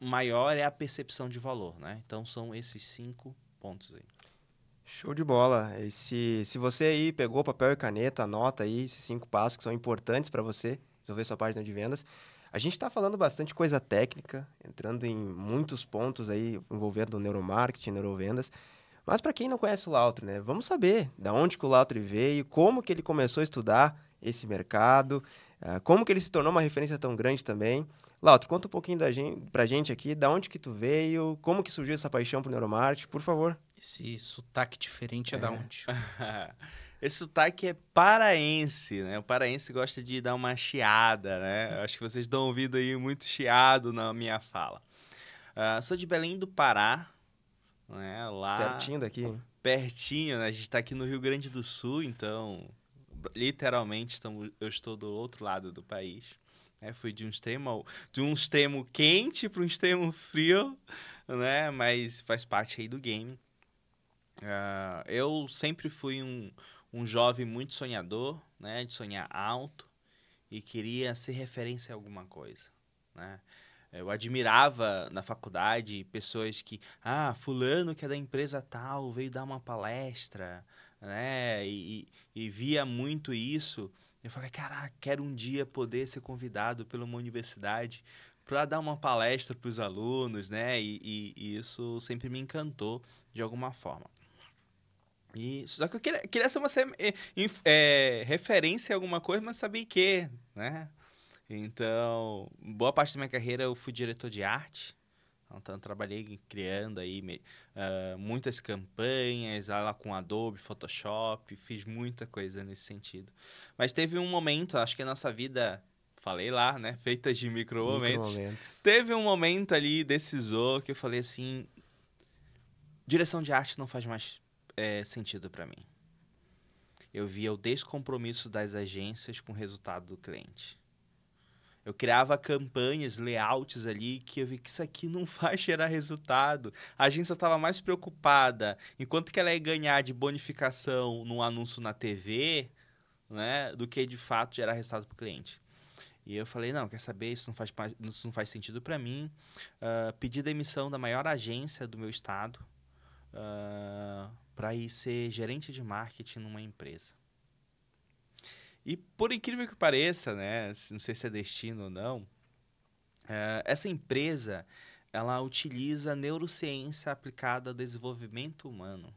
Maior é a percepção de valor. Né? Então, são esses 5 pontos aí. Show de bola. E se você aí pegou papel e caneta, anota aí esses 5 passos que são importantes para você resolver sua página de vendas. A gente está falando bastante coisa técnica, entrando em muitos pontos aí envolvendo neuromarketing, neurovendas. Mas para quem não conhece o Lautri, né? Vamos saber da onde que o Lautri veio, como que ele começou a estudar esse mercado, como que ele se tornou uma referência tão grande também. Lautri, conta um pouquinho pra gente aqui, da onde que tu veio, como que surgiu essa paixão por neuromarketing, por favor. Esse sotaque diferente é da onde? Esse sotaque é paraense, né? O paraense gosta de dar uma chiada, né? Acho que vocês estão ouvindo aí muito chiado na minha fala. Sou de Belém do Pará, né? Lá... Pertinho daqui, hein? Pertinho, né? A gente está aqui no Rio Grande do Sul, então... Literalmente, eu estou do outro lado do país. Fui de um extremo quente para um extremo frio, né? Mas faz parte aí do game. Eu sempre fui um jovem muito sonhador, né? De sonhar alto e queria ser referência em alguma coisa, né? Eu admirava na faculdade pessoas que, fulano que é da empresa tal veio dar uma palestra, né? E via muito isso. Eu falei, caraca, quero um dia poder ser convidado pela uma universidade para dar uma palestra para os alunos, né? E isso sempre me encantou de alguma forma. Só que eu queria ser uma referência em alguma coisa, mas sabia que, né? Então, boa parte da minha carreira eu fui diretor de arte. Então, eu trabalhei criando aí muitas campanhas lá com Adobe, Photoshop, fiz muita coisa nesse sentido. Mas teve um momento, acho que a nossa vida, falei lá, né, feitas de micro-momentos. Teve um momento ali decisor que eu falei assim, direção de arte não faz mais sentido para mim. Eu via o descompromisso das agências com o resultado do cliente. Eu criava campanhas, layouts ali, que eu vi que isso aqui não vai gerar resultado. A agência estava mais preocupada em quanto que ela ia ganhar de bonificação num anúncio na TV, né, do que de fato gerar resultado para o cliente. E eu falei, não, quer saber, isso não faz sentido para mim. Pedi demissão da maior agência do meu estado para ir ser gerente de marketing numa empresa. E por incrível que pareça, né, não sei se é destino ou não, essa empresa ela utiliza neurociência aplicada ao desenvolvimento humano.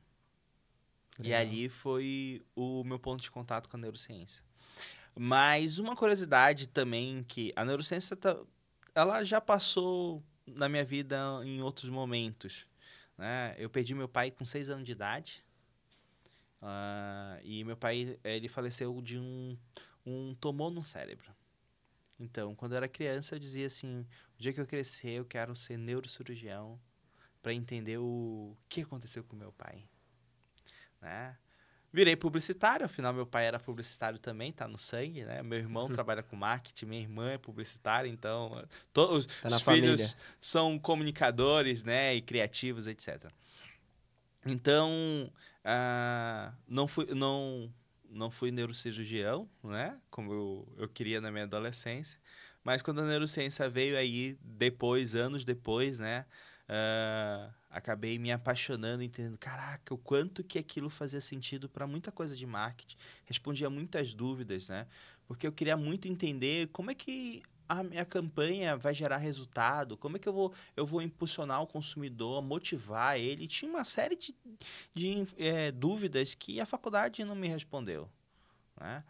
Legal. E ali foi o meu ponto de contato com a neurociência. Mas uma curiosidade também que a neurociência ela já passou na minha vida em outros momentos, né? Eu perdi meu pai com 6 anos de idade. E meu pai, ele faleceu de um tumor no cérebro. Então, quando eu era criança, eu dizia assim, o dia que eu crescer, eu quero ser neurocirurgião para entender o que aconteceu com meu pai, né? Virei publicitário, afinal meu pai era publicitário também, tá no sangue, né? Meu irmão trabalha com marketing, minha irmã é publicitária, então todos os filhos são comunicadores, né? E criativos, etc. Então, não fui neurocirurgião, né? Como eu queria na minha adolescência. Mas quando a neurociência veio aí, anos depois, né? Acabei me apaixonando, entendendo, caraca, o quanto que aquilo fazia sentido para muita coisa de marketing. Respondia muitas dúvidas, né? Porque eu queria muito entender como é que a minha campanha vai gerar resultado, como é que eu vou impulsionar o consumidor, motivar ele. Tinha uma série de dúvidas que a faculdade não me respondeu, né?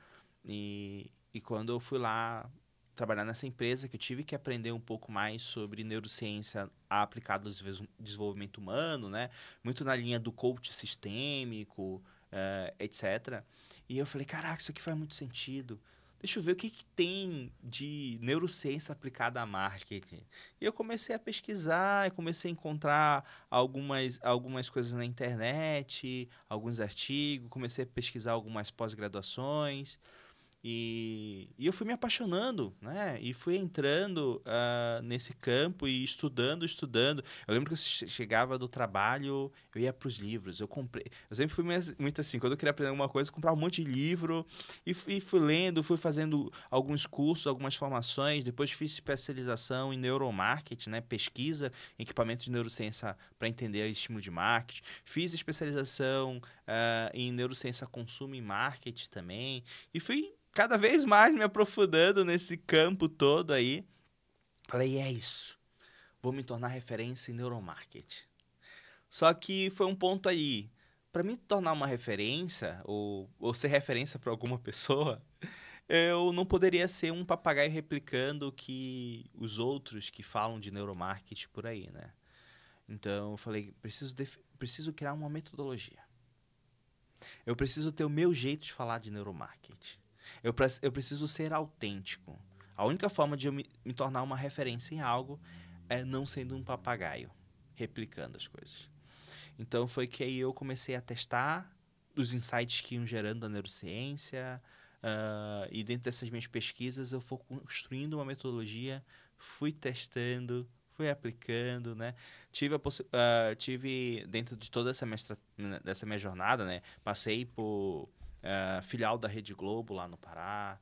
E quando eu fui lá trabalhar nessa empresa, que eu tive que aprender um pouco mais sobre neurociência aplicada ao desenvolvimento humano, né? Muito na linha do coach sistêmico, etc. E eu falei, caraca, isso aqui faz muito sentido. Deixa eu ver o que tem de neurociência aplicada a marketing. E eu comecei a pesquisar, e comecei a encontrar algumas coisas na internet, alguns artigos, comecei a pesquisar algumas pós-graduações. E eu fui me apaixonando, né? E fui entrando nesse campo e estudando. Eu lembro que eu chegava do trabalho, eu ia para os livros. Eu sempre fui muito assim, quando eu queria aprender alguma coisa, eu comprava um monte de livro e fui lendo, fui fazendo alguns cursos, algumas formações. Depois fiz especialização em neuromarketing, né? Pesquisa em equipamento de neurociência para entender o estímulo de marketing. Fiz especialização em neurociência consumo e marketing também. E fui cada vez mais me aprofundando nesse campo todo aí. Falei, é isso. Vou me tornar referência em neuromarketing. Só que foi um ponto aí. Para me tornar uma referência, ou ser referência para alguma pessoa, eu não poderia ser um papagaio replicando que os outros que falam de neuromarketing por aí, né? Então, eu falei, preciso criar uma metodologia. Eu preciso ter o meu jeito de falar de neuromarketing. Eu preciso ser autêntico. A única forma de eu me tornar uma referência em algo é não sendo um papagaio, replicando as coisas. Então foi que aí eu comecei a testar os insights que iam gerando a neurociência, e dentro dessas minhas pesquisas eu fui construindo uma metodologia, fui testando, fui aplicando, né? Tive dentro de toda dessa minha jornada, né? Passei por filial da Rede Globo lá no Pará,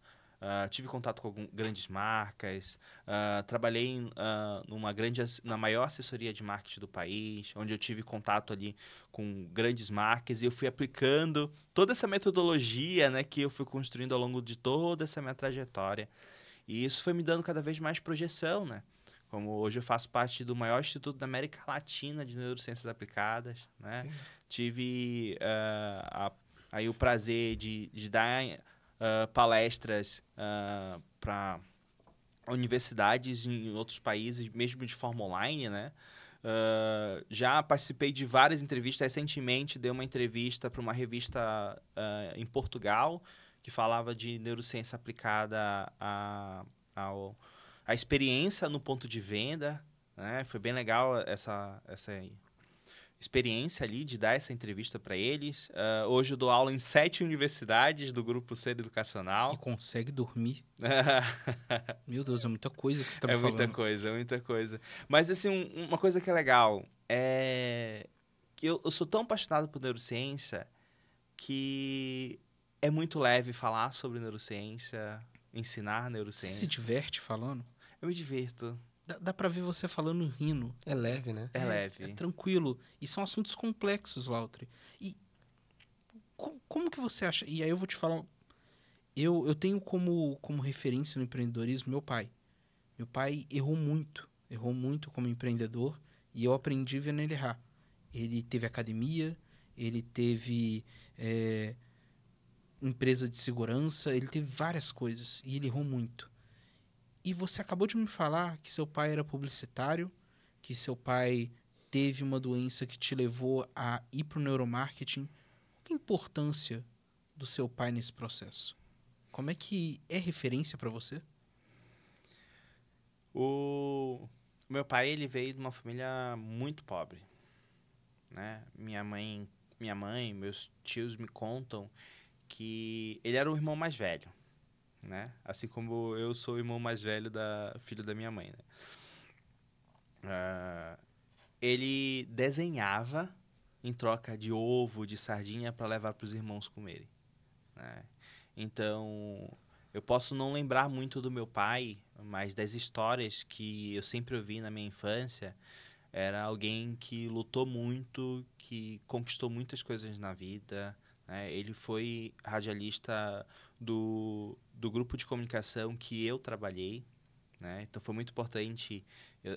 tive contato com grandes marcas, trabalhei na maior assessoria de marketing do país, onde eu tive contato ali com grandes marcas e eu fui aplicando toda essa metodologia, né, que eu fui construindo ao longo de toda essa minha trajetória. E isso foi me dando cada vez mais projeção, né? Como hoje eu faço parte do maior instituto da América Latina de neurociências aplicadas, né? Tive aí o prazer de dar palestras para universidades em outros países, mesmo de forma online, né? Já participei de várias entrevistas. Recentemente dei uma entrevista para uma revista em Portugal que falava de neurociência aplicada a experiência no ponto de venda, né? Foi bem legal essa experiência ali de dar essa entrevista para eles. Hoje eu dou aula em 7 universidades do Grupo Ser Educacional. E consegue dormir. Meu Deus, é muita coisa que você tá me É falando. muita coisa, é muita coisa. Mas, assim, uma coisa que é legal é que eu sou tão apaixonado por neurociência que é muito leve falar sobre neurociência, ensinar Você neurociência. se diverte falando? Eu me divirto. Dá pra ver você falando rindo. É leve, né? É leve. É tranquilo. E são assuntos complexos, Lautre. E como que você acha? E aí eu vou te falar. Eu tenho como referência no empreendedorismo meu pai. Meu pai errou muito como empreendedor. E eu aprendi vendo ele errar. Ele teve academia, ele teve empresa de segurança, ele teve várias coisas. E ele errou muito. E você acabou de me falar que seu pai era publicitário, que seu pai teve uma doença que te levou a ir para o neuromarketing. Qual a importância do seu pai nesse processo? Como é que é referência para você? O meu pai, ele veio de uma família muito pobre, né? Minha mãe, meus tios me contam que ele era o irmão mais velho, né? Assim como eu sou o irmão mais velho filho da minha mãe, né? Ele desenhava em troca de ovo, de sardinha para levar para os irmãos comerem, né? Então, eu posso não lembrar muito do meu pai, mas das histórias que eu sempre ouvi na minha infância, era alguém que lutou muito, que conquistou muitas coisas na vida, né? Ele foi radialista do grupo de comunicação que eu trabalhei, né? Então foi muito importante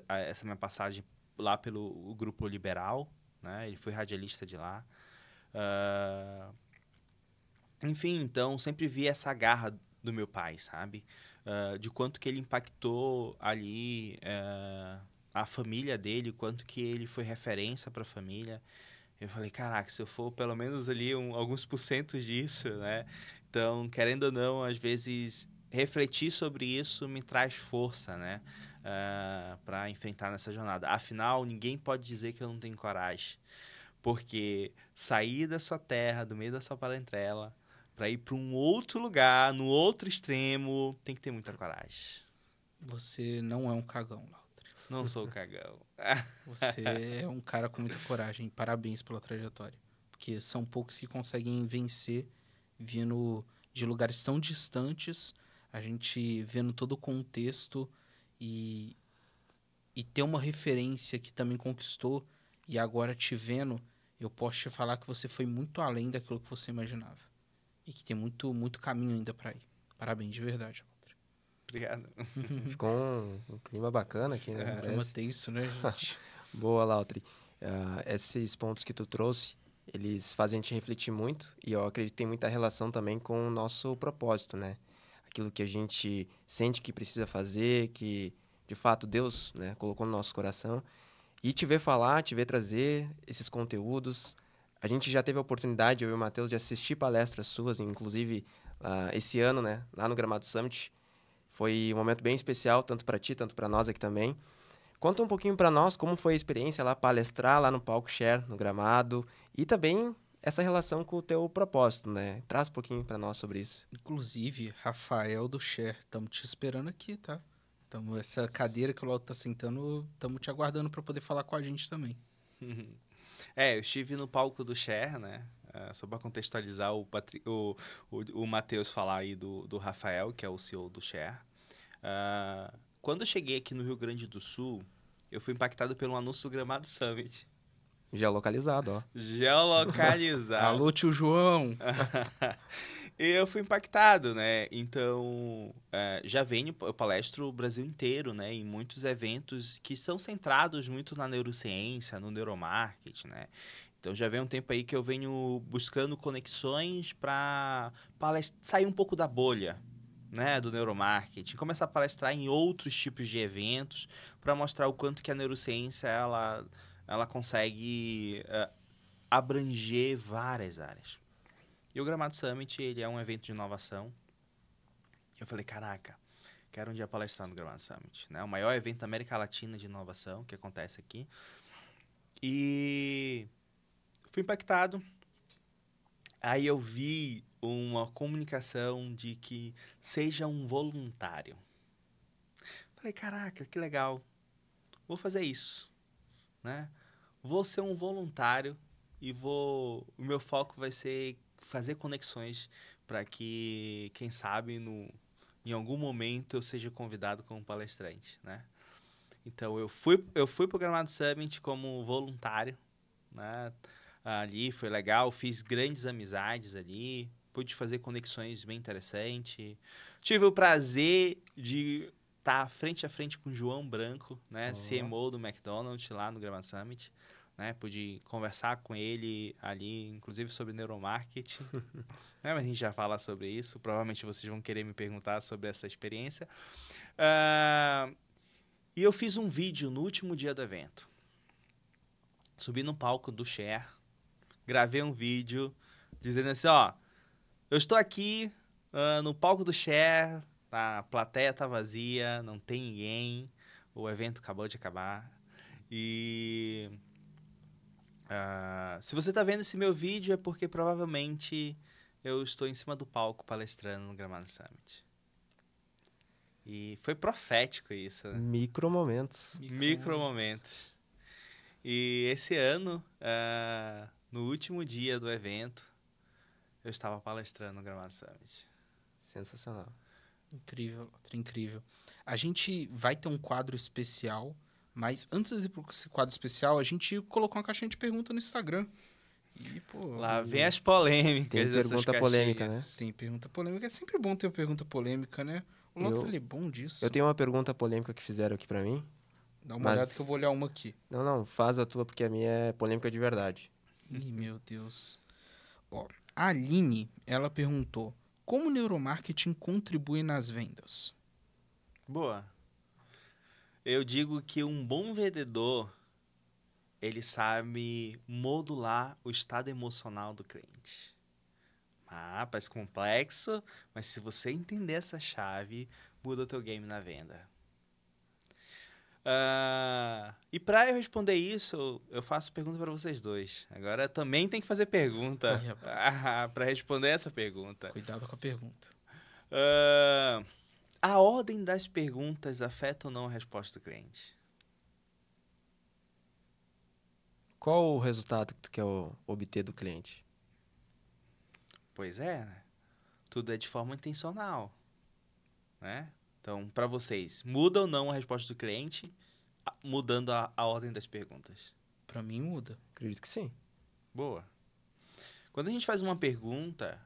essa minha passagem lá pelo Grupo Liberal, né? Ele foi radialista de lá. Enfim, então sempre vi essa garra do meu pai, sabe? De quanto que ele impactou ali a família dele, quanto que ele foi referência para a família. Eu falei, caraca, se eu for pelo menos ali alguns porcentos disso, né? Então, querendo ou não, às vezes refletir sobre isso me traz força, né? Para enfrentar nessa jornada. Afinal, ninguém pode dizer que eu não tenho coragem. Porque sair da sua terra, do meio da sua parentela, para ir para um outro lugar, no outro extremo, tem que ter muita coragem. Você não é um cagão, Lautre. Não sou cagão. Você é um cara com muita coragem. Parabéns pela trajetória. Porque são poucos que conseguem vencer vindo de lugares tão distantes, a gente vendo todo o contexto e ter uma referência que também conquistou, e agora te vendo, eu posso te falar que você foi muito além daquilo que você imaginava. E que tem muito, muito caminho ainda para ir. Parabéns, de verdade, Lautre. Obrigado. Ficou um clima bacana aqui, né? Clima tenso, né, gente? Boa, Lautri. Esses pontos que tu trouxe, eles fazem a gente refletir muito e eu acredito que tem muita relação também com o nosso propósito, né? Aquilo que a gente sente que precisa fazer, que de fato Deus, né, colocou no nosso coração. E te ver falar, te ver trazer esses conteúdos. A gente já teve a oportunidade, eu e o Matheus, de assistir palestras suas, inclusive esse ano, né, lá no Gramado Summit. Foi um momento bem especial, tanto para ti, tanto para nós aqui também. Conta um pouquinho para nós como foi a experiência lá, palestrar lá no Palco Share, no Gramado, e também essa relação com o teu propósito, né? Traz um pouquinho para nós sobre isso. Inclusive, Rafael do Share, estamos te esperando aqui, tá? Essa cadeira que o Lauto tá sentando, estamos te aguardando para poder falar com a gente também. Eu estive no palco do Share, né? Só para contextualizar, o Matheus falar aí do Rafael, que é o CEO do Share. Quando eu cheguei aqui no Rio Grande do Sul, eu fui impactado pelo anúncio do Gramado Summit. Geolocalizado, ó. Geolocalizado. Alô, tio João. E eu fui impactado, né? Então, eu palestro o Brasil inteiro, né? Em muitos eventos que são centrados muito na neurociência, no neuromarketing, né? Então, já vem um tempo aí que eu venho buscando conexões para sair um pouco da bolha, né? Do neuromarketing. Começar a palestrar em outros tipos de eventos para mostrar o quanto que a neurociência, ela consegue abranger várias áreas. E o Gramado Summit, ele é um evento de inovação. Eu falei, caraca, quero um dia palestrar no Gramado Summit, né? O maior evento da América Latina de inovação que acontece aqui. E fui impactado. Aí eu vi uma comunicação de que seja um voluntário. Falei, caraca, que legal. Vou fazer isso, né? Vou ser um voluntário e o meu foco vai ser fazer conexões para que, quem sabe, em algum momento eu seja convidado como palestrante, né? Então, eu fui para o Gramado Summit como voluntário, né? Ali foi legal, fiz grandes amizades ali, pude fazer conexões bem interessantes. Tive o prazer de estar frente a frente com o João Branco, né? CMO do McDonald's lá no Gramado Summit. Né? Pude conversar com ele ali, inclusive sobre neuromarketing. Né? Mas a gente já fala sobre isso. Provavelmente vocês vão querer me perguntar sobre essa experiência. E eu fiz um vídeo no último dia do evento. Subi no palco do Share, gravei um vídeo dizendo assim, ó, eu estou aqui no palco do Share, a plateia tá vazia, não tem ninguém, o evento acabou de acabar. E se você está vendo esse meu vídeo é porque provavelmente eu estou em cima do palco palestrando no Gramado Summit. E foi profético isso. Né? Micromomentos. Micromomentos. E esse ano, no último dia do evento, eu estava palestrando no Gramado Summit. Sensacional. Incrível, incrível. A gente vai ter um quadro especial, mas antes de ir para esse quadro especial, a gente colocou uma caixinha de pergunta no Instagram. E, pô, lá vem as polêmicas. Tem pergunta polêmica, né? Tem pergunta polêmica. É sempre bom ter uma pergunta polêmica, né? O Lautra, ele é bom disso. Eu tenho uma pergunta polêmica que fizeram aqui pra mim. Dá uma olhada que eu vou olhar uma aqui. Não, faz a tua, porque a minha é polêmica de verdade. Ih, meu Deus. Ó, a Aline, ela perguntou, como o neuromarketing contribui nas vendas? Boa. Eu digo que um bom vendedor, ele sabe modular o estado emocional do cliente. Parece complexo, mas se você entender essa chave, muda o teu game na venda. E para eu responder isso, eu faço pergunta para vocês dois. Agora também tem que fazer pergunta para responder essa pergunta. Cuidado com a pergunta. A ordem das perguntas afeta ou não a resposta do cliente? Qual o resultado que tu quer obter do cliente? Pois é, né? Tudo é de forma intencional, né? Então, para vocês, muda ou não a resposta do cliente mudando a ordem das perguntas? Para mim, muda. Acredito que sim. Boa. Quando a gente faz uma pergunta,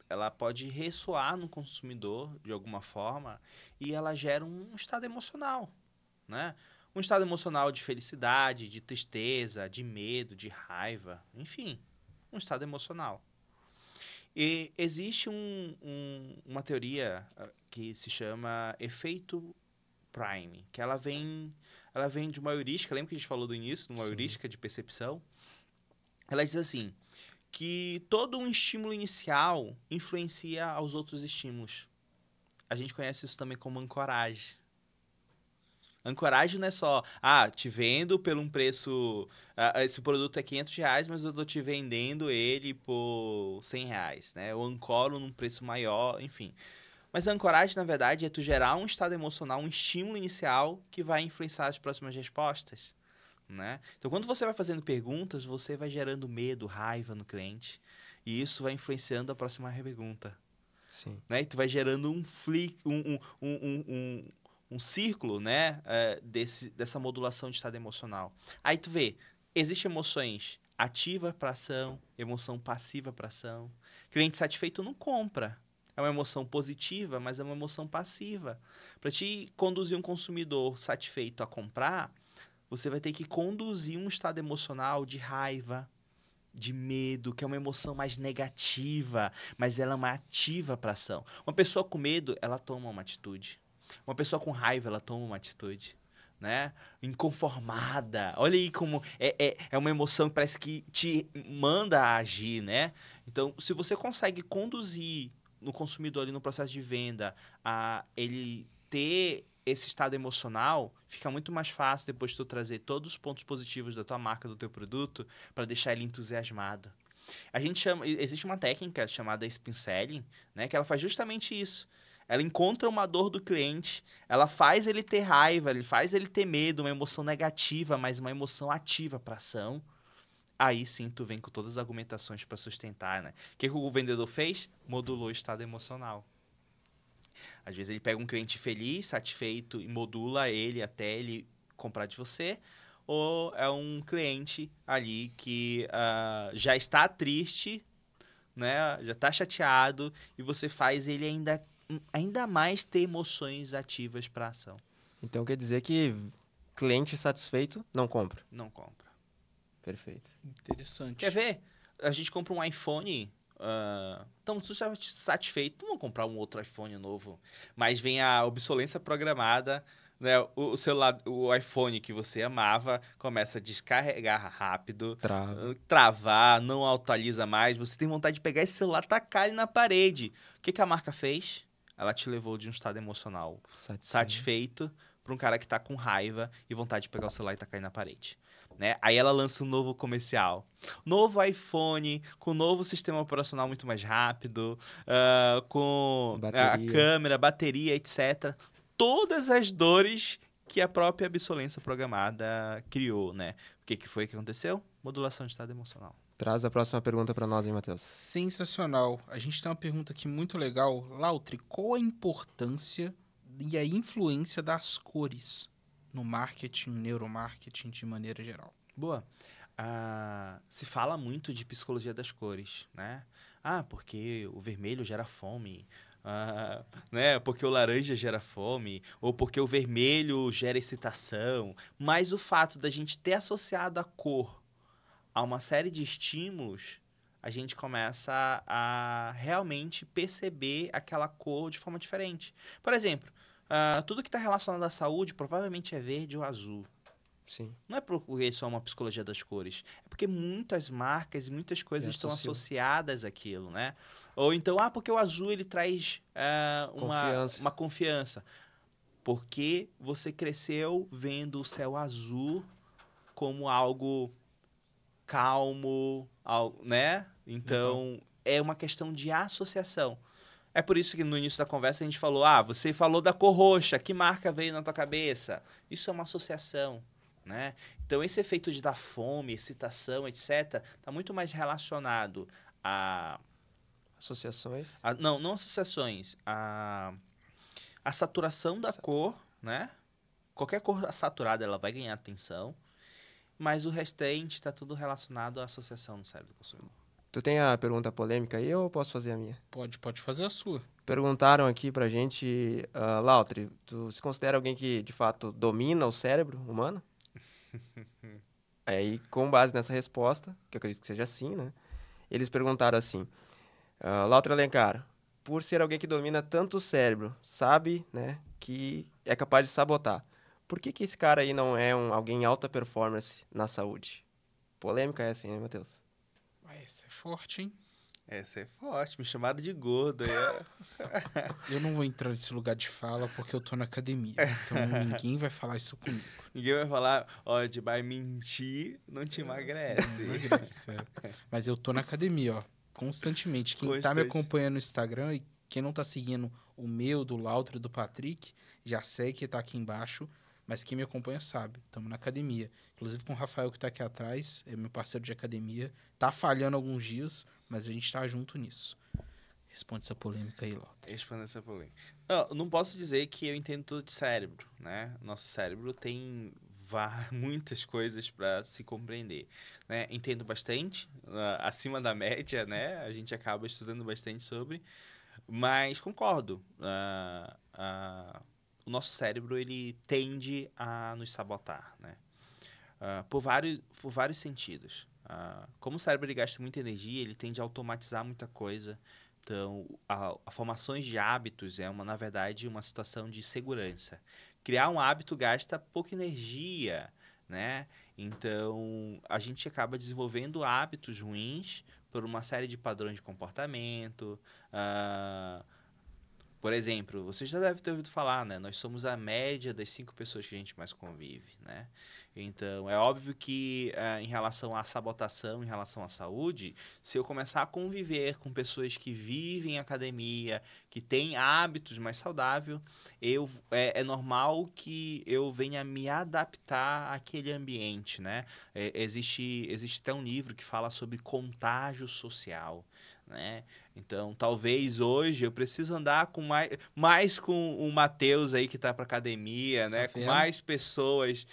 ela pode ressoar no consumidor de alguma forma e ela gera um estado emocional, né? Um estado emocional de felicidade, de tristeza, de medo, de raiva, enfim, um estado emocional. E existe uma teoria que se chama efeito Prime, que ela vem de uma heurística, lembra que a gente falou do início, de uma heurística de percepção? Ela diz assim, que todo um estímulo inicial influencia aos outros estímulos. A gente conhece isso também como ancoragem. Ancoragem não é só, te vendo por um preço, esse produto é R$500, mas eu estou te vendendo ele por R$100, né? Eu ancoro num preço maior, enfim. Mas a ancoragem, na verdade, é tu gerar um estado emocional, um estímulo inicial que vai influenciar as próximas respostas. né? Então, quando você vai fazendo perguntas, você vai gerando medo, raiva no cliente. E isso vai influenciando a próxima pergunta. Sim. Né? E tu vai gerando um círculo, né? Dessa modulação de estado emocional. Aí tu vê, existem emoções ativa para ação, emoção passiva para ação. Cliente satisfeito não compra. É uma emoção positiva, mas é uma emoção passiva. Para te conduzir um consumidor satisfeito a comprar, você vai ter que conduzir um estado emocional de raiva, de medo, que é uma emoção mais negativa, mas ela é uma ativa para ação. Uma pessoa com medo, ela toma uma atitude. Uma pessoa com raiva, ela toma uma atitude. Né? Inconformada. Olha aí como é uma emoção que parece que te manda a agir, né? Então, se você consegue conduzir no consumidor ali no processo de venda a ele ter esse estado emocional, fica muito mais fácil depois de tu trazer todos os pontos positivos da tua marca, do teu produto, para deixar ele entusiasmado. Existe uma técnica chamada spin selling, né, que ela faz justamente isso. Ela encontra uma dor do cliente, ela faz ele ter raiva, ele faz ele ter medo, uma emoção negativa, mas uma emoção ativa para ação. Aí sim tu vem com todas as argumentações para sustentar, né? O que o vendedor fez? Modulou o estado emocional. Às vezes ele pega um cliente feliz, satisfeito e modula ele até ele comprar de você. Ou é um cliente ali que já está triste, né? Já está chateado e você faz ele ainda mais ter emoções ativas para ação. Então quer dizer que cliente satisfeito não compra. Não compra. Perfeito. Interessante. Quer ver? A gente compra um iPhone. Então, se você está satisfeito, não vou comprar um outro iPhone novo. Mas vem a obsolescência programada, né? O celular, o iPhone que você amava, começa a descarregar rápido, travar, não atualiza mais. Você tem vontade de pegar esse celular e tacar ele na parede. O que a marca fez? Ela te levou de um estado emocional satisfeito para um cara que está com raiva e vontade de pegar o celular e tacar ele na parede. Né? Aí ela lança um novo comercial. Novo iPhone, com novo sistema operacional muito mais rápido, com a câmera, bateria, etc. Todas as dores que a própria obsolescência programada criou, né? O que foi que aconteceu? Modulação de estado emocional. Traz a próxima pergunta para nós, hein, Matheus? Sensacional. A gente tem uma pergunta aqui muito legal. Lautri, qual a importância e a influência das cores no marketing, neuromarketing de maneira geral? Boa. Se fala muito de psicologia das cores, né? Porque o vermelho gera fome, né? Porque o laranja gera fome, ou porque o vermelho gera excitação. Mas o fato da gente ter associado a cor a uma série de estímulos, a gente começa a realmente perceber aquela cor de forma diferente. Por exemplo, tudo que está relacionado à saúde provavelmente é verde ou azul. Sim. Não é porque só uma psicologia das cores. É porque muitas marcas e muitas coisas estão associadas àquilo, né? Ou então, porque o azul ele traz uma confiança. Porque você cresceu vendo o céu azul como algo calmo, né? Então, é uma questão de associação. É por isso que no início da conversa a gente falou, você falou da cor roxa, que marca veio na tua cabeça? Isso é uma associação, né? Então, esse efeito de dar fome, excitação, etc., está muito mais relacionado a... Associações? Não associações. A saturação da cor, né? Qualquer cor saturada, ela vai ganhar atenção. Mas o restante está tudo relacionado à associação no cérebro do consumidor. Tu tem a pergunta polêmica aí ou eu posso fazer a minha? Pode fazer a sua. Perguntaram aqui pra gente, Lautri, tu se considera alguém que, de fato, domina o cérebro humano? Aí, com base nessa resposta, que eu acredito que seja sim, né? Eles perguntaram assim, Lautri Alencar, por ser alguém que domina tanto o cérebro, sabe, né, que é capaz de sabotar, por que esse cara aí não é alguém em alta performance na saúde? Polêmica essa, hein, Matheus? Essa é forte, hein? Essa é forte. Me chamaram de gordo. Eu não vou entrar nesse lugar de fala porque eu tô na academia. Então ninguém vai falar isso comigo. Ninguém vai falar, vai mentir, não te emagrece. Não emagrece, Mas eu tô na academia, constantemente. Quem tá me acompanhando no Instagram e quem não tá seguindo o meu, do Lautri e do Patrick, já segue que tá aqui embaixo. Mas quem me acompanha sabe, estamos na academia. Inclusive com o Rafael que está aqui atrás, é meu parceiro de academia. Tá falhando alguns dias, mas a gente tá junto nisso. Responde essa polêmica aí, Lauta. Respondendo essa polêmica. Não posso dizer que eu entendo tudo de cérebro, né? Nosso cérebro tem muitas coisas para se compreender, né? Entendo bastante, acima da média, né? A gente acaba estudando bastante sobre, mas concordo. O nosso cérebro, ele tende a nos sabotar, né? Por vários sentidos. Como o cérebro ele gasta muita energia, ele tende a automatizar muita coisa. Então, a formações de hábitos na verdade, uma situação de segurança. Criar um hábito gasta pouca energia, né? Então, a gente acaba desenvolvendo hábitos ruins por uma série de padrões de comportamento. Por exemplo, você já deve ter ouvido falar, né? Nós somos a média das 5 pessoas que a gente mais convive, né? Então, é óbvio que em relação à sabotação, em relação à saúde, se eu começar a conviver com pessoas que vivem em academia, que têm hábitos mais saudáveis, é normal que eu venha me adaptar àquele ambiente, né? Existe até um livro que fala sobre contágio social, né? Então, talvez hoje eu preciso andar com mais com o Matheus aí que está para academia, né? Com mais pessoas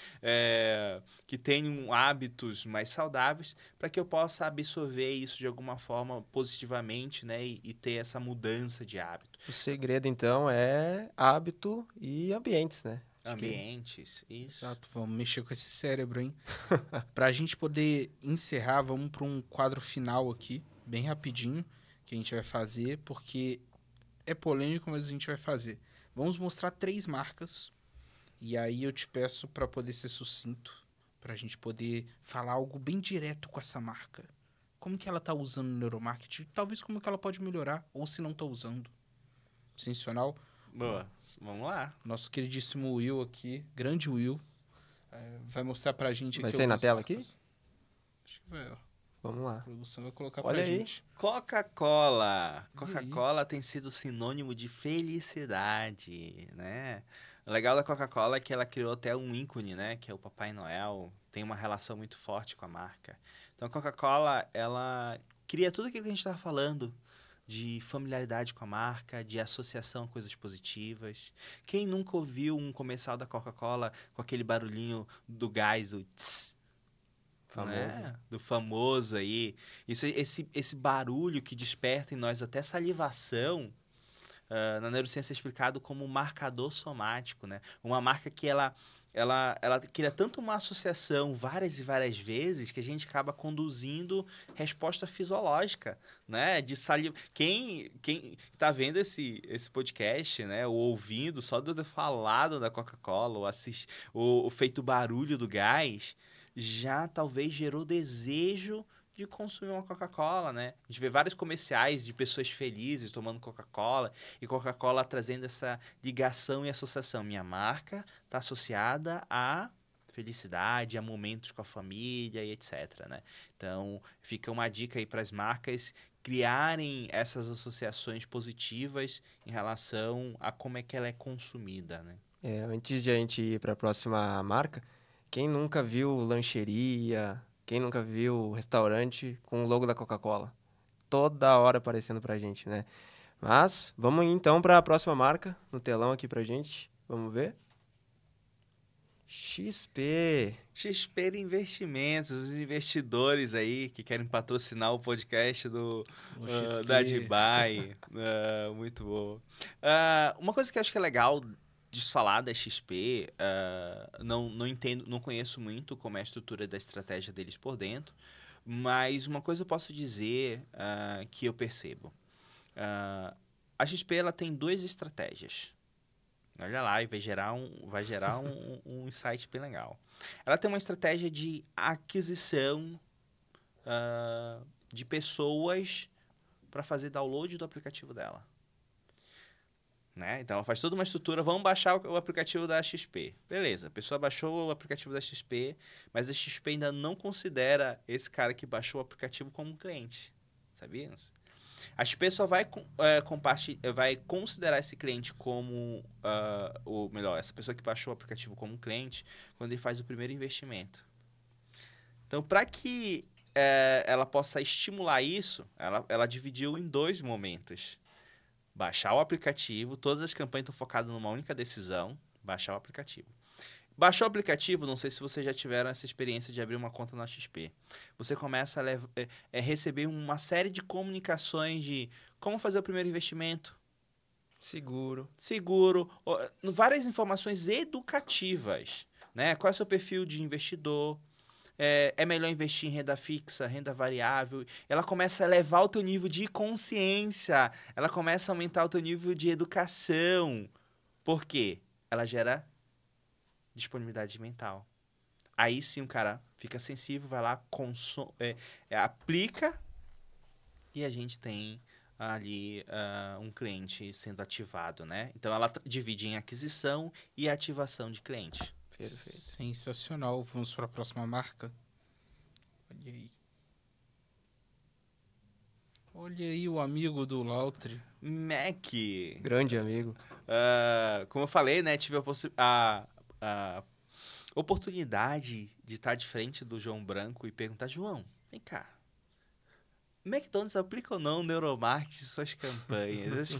que tenham hábitos mais saudáveis para que eu possa absorver isso de alguma forma positivamente, né? E ter essa mudança de hábito. O segredo, então, é hábito e ambientes, né? Ambientes, isso. Exato, vamos mexer com esse cérebro, hein? Pra gente poder encerrar, vamos para um quadro final aqui, bem rapidinho, que a gente vai fazer, porque é polêmico, mas a gente vai fazer. Vamos mostrar 3 marcas, e aí eu te peço para poder ser sucinto, pra gente poder falar algo bem direto com essa marca. Como que ela tá usando o neuromarketing? Talvez como que ela pode melhorar, ou se não tá usando. Sensacional. Boa, vamos lá. Nosso queridíssimo Will aqui, grande Will, vai mostrar pra gente vai aqui. Vai sair na tela marcas. aqui? Acho que vai, ó. Vamos lá. A produção vai colocar Olha pra aí. gente. Coca-Cola. Coca-Cola tem sido sinônimo de felicidade, né? O legal da Coca-Cola é que ela criou até um ícone, né? Que é o Papai Noel. Tem uma relação muito forte com a marca. Então, a Coca-Cola, ela cria tudo aquilo que a gente estava falando. De familiaridade com a marca, de associação a coisas positivas. Quem nunca ouviu um comercial da Coca-Cola com aquele barulhinho do gás, o tss, famoso. Né? Do famoso aí. Esse barulho que desperta em nós até salivação, na neurociência é explicado como marcador somático, né? Uma marca que ela cria tanto uma associação várias e várias vezes que a gente acaba conduzindo resposta fisiológica, né? De saliva. Quem tá vendo esse podcast, né? Ou ouvindo, só de eu ter falado da Coca-Cola, ou feito o barulho do gás, já talvez gerou desejo de consumir uma Coca-Cola, né? A gente vê vários comerciais de pessoas felizes tomando Coca-Cola e Coca-Cola trazendo essa ligação e associação. Minha marca está associada a felicidade, a momentos com a família e etc, né? Então, fica uma dica aí para as marcas criarem essas associações positivas em relação a como é que ela é consumida, né? Antes de a gente ir para a próxima marca, quem nunca viu lancheria, quem nunca viu restaurante com o logo da Coca-Cola? Toda hora aparecendo pra gente, né? Mas vamos então para a próxima marca, no telão aqui pra gente. Vamos ver? XP Investimentos, os investidores aí que querem patrocinar o podcast da Dubai. Muito bom. Uma coisa que eu acho que é legal de falar da XP, não entendo, não conheço muito como é a estrutura da estratégia deles por dentro, mas uma coisa eu posso dizer que eu percebo. A XP ela tem 2 estratégias. Olha lá, e vai gerar um insight bem legal. Ela tem uma estratégia de aquisição de pessoas para fazer download do aplicativo dela. Né? Então, ela faz toda uma estrutura, vamos baixar o aplicativo da XP. Beleza, a pessoa baixou o aplicativo da XP, mas a XP ainda não considera esse cara que baixou o aplicativo como um cliente. Sabia? A XP só vai, vai considerar esse cliente como, ou melhor, essa pessoa que baixou o aplicativo como um cliente, quando ele faz o primeiro investimento. Então, para que ela possa estimular isso, ela dividiu em 2 momentos. Baixar o aplicativo, todas as campanhas estão focadas numa única decisão, baixar o aplicativo. Baixou o aplicativo, não sei se vocês já tiveram essa experiência de abrir uma conta na XP. Você começa a receber uma série de comunicações de como fazer o primeiro investimento. Seguro, várias informações educativas, né? Qual é o seu perfil de investidor? É melhor investir em renda fixa, renda variável. Ela começa a elevar o teu nível de consciência. Ela começa a aumentar o teu nível de educação. Por quê? Ela gera disponibilidade mental. Aí sim o cara fica sensível, vai lá, aplica e a gente tem ali um cliente sendo ativado, né? Então ela divide em aquisição e ativação de cliente. Perfeito. Sensacional. Vamos para a próxima marca. Olha aí. Olha aí o amigo do Lautri. Mac. Grande amigo. Como eu falei, né? Tive a oportunidade de estar de frente do João Branco e perguntar: João, vem cá. McDonald's aplica ou não neuromarketing em suas campanhas?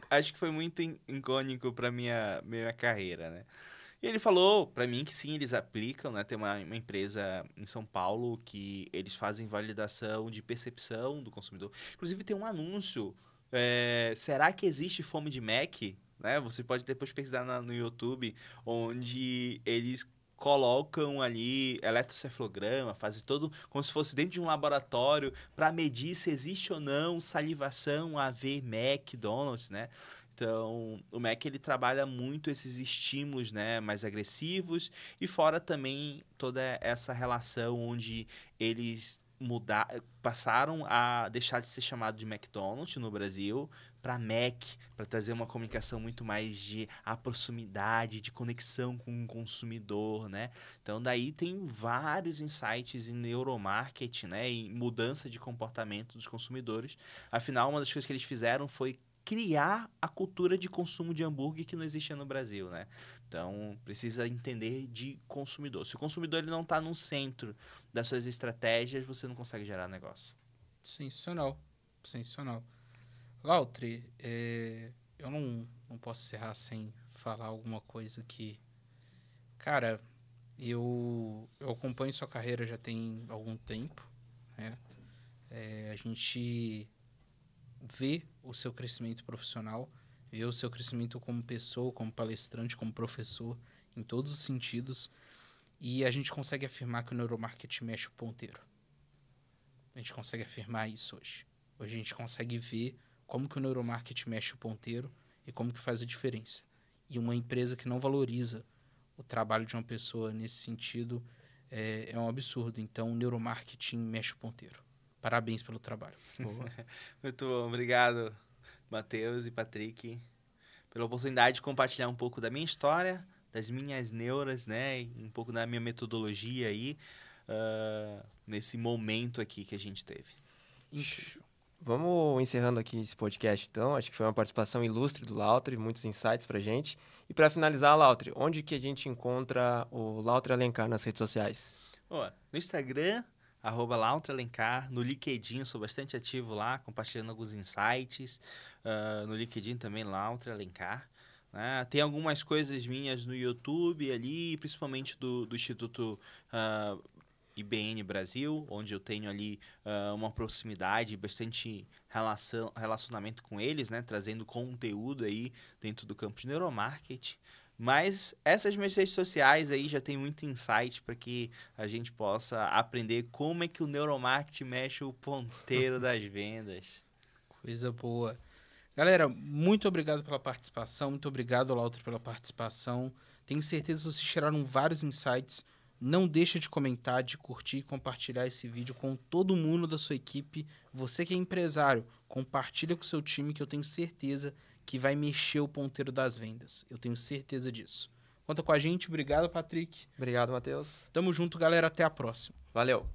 Acho que foi muito icônico para minha carreira, né? E ele falou para mim que sim, eles aplicam, né? Tem uma empresa em São Paulo que eles fazem validação de percepção do consumidor. Inclusive tem um anúncio, será que existe fome de Mac? Né? Você pode depois pesquisar no YouTube, onde eles colocam ali eletrocefalograma, fazem todo como se fosse dentro de um laboratório para medir se existe ou não salivação a ver McDonald's, né? Então, o Mac ele trabalha muito esses estímulos, né, mais agressivos e fora também toda essa relação onde eles passaram a deixar de ser chamado de McDonald's no Brasil para Mac, para trazer uma comunicação muito mais de proximidade, de conexão com o consumidor, né? Então, daí tem vários insights em neuromarketing, né, em mudança de comportamento dos consumidores. Afinal, uma das coisas que eles fizeram foi criar a cultura de consumo de hambúrguer que não existia no Brasil, né? Então, precisa entender de consumidor. Se o consumidor ele não está no centro das suas estratégias, você não consegue gerar negócio. Sensacional. Lautri, eu não posso encerrar sem falar alguma coisa que... Cara, eu acompanho sua carreira já tem algum tempo, né? A gente vê o seu crescimento profissional, vê o seu crescimento como pessoa, como palestrante, como professor, em todos os sentidos, e a gente consegue afirmar que o neuromarketing mexe o ponteiro. A gente consegue afirmar isso hoje. Hoje a gente consegue ver como que o neuromarketing mexe o ponteiro e como que faz a diferença. E uma empresa que não valoriza o trabalho de uma pessoa nesse sentido é um absurdo. Então, o neuromarketing mexe o ponteiro. Parabéns pelo trabalho. Muito bom. Obrigado, Matheus e Patrick, pela oportunidade de compartilhar um pouco da minha história, das minhas neuras, né? E um pouco da minha metodologia aí, nesse momento aqui que a gente teve. Vamos encerrando aqui esse podcast, então. Acho que foi uma participação ilustre do Lautri, muitos insights pra gente. E para finalizar, Lautri, onde que a gente encontra o Lautri Alencar nas redes sociais? No Instagram, @LautriAlencar, no LinkedIn, sou bastante ativo lá, compartilhando alguns insights, no LinkedIn também, Lautri Alencar, né? Tem algumas coisas minhas no YouTube ali, principalmente do Instituto IBN Brasil, onde eu tenho ali uma proximidade, bastante relacionamento com eles, né? Trazendo conteúdo aí dentro do campo de neuromarketing. Mas essas minhas redes sociais aí já tem muito insight para que a gente possa aprender como é que o neuromarketing mexe o ponteiro das vendas. Coisa boa. Galera, muito obrigado pela participação, muito obrigado, Lautri, pela participação. Tenho certeza que vocês tiraram vários insights. Não deixa de comentar, de curtir e compartilhar esse vídeo com todo mundo da sua equipe. Você que é empresário, compartilha com o seu time que eu tenho certeza que vai mexer o ponteiro das vendas. Eu tenho certeza disso. Conta com a gente. Obrigado, Patrick. Obrigado, Matheus. Tamo junto, galera. Até a próxima. Valeu.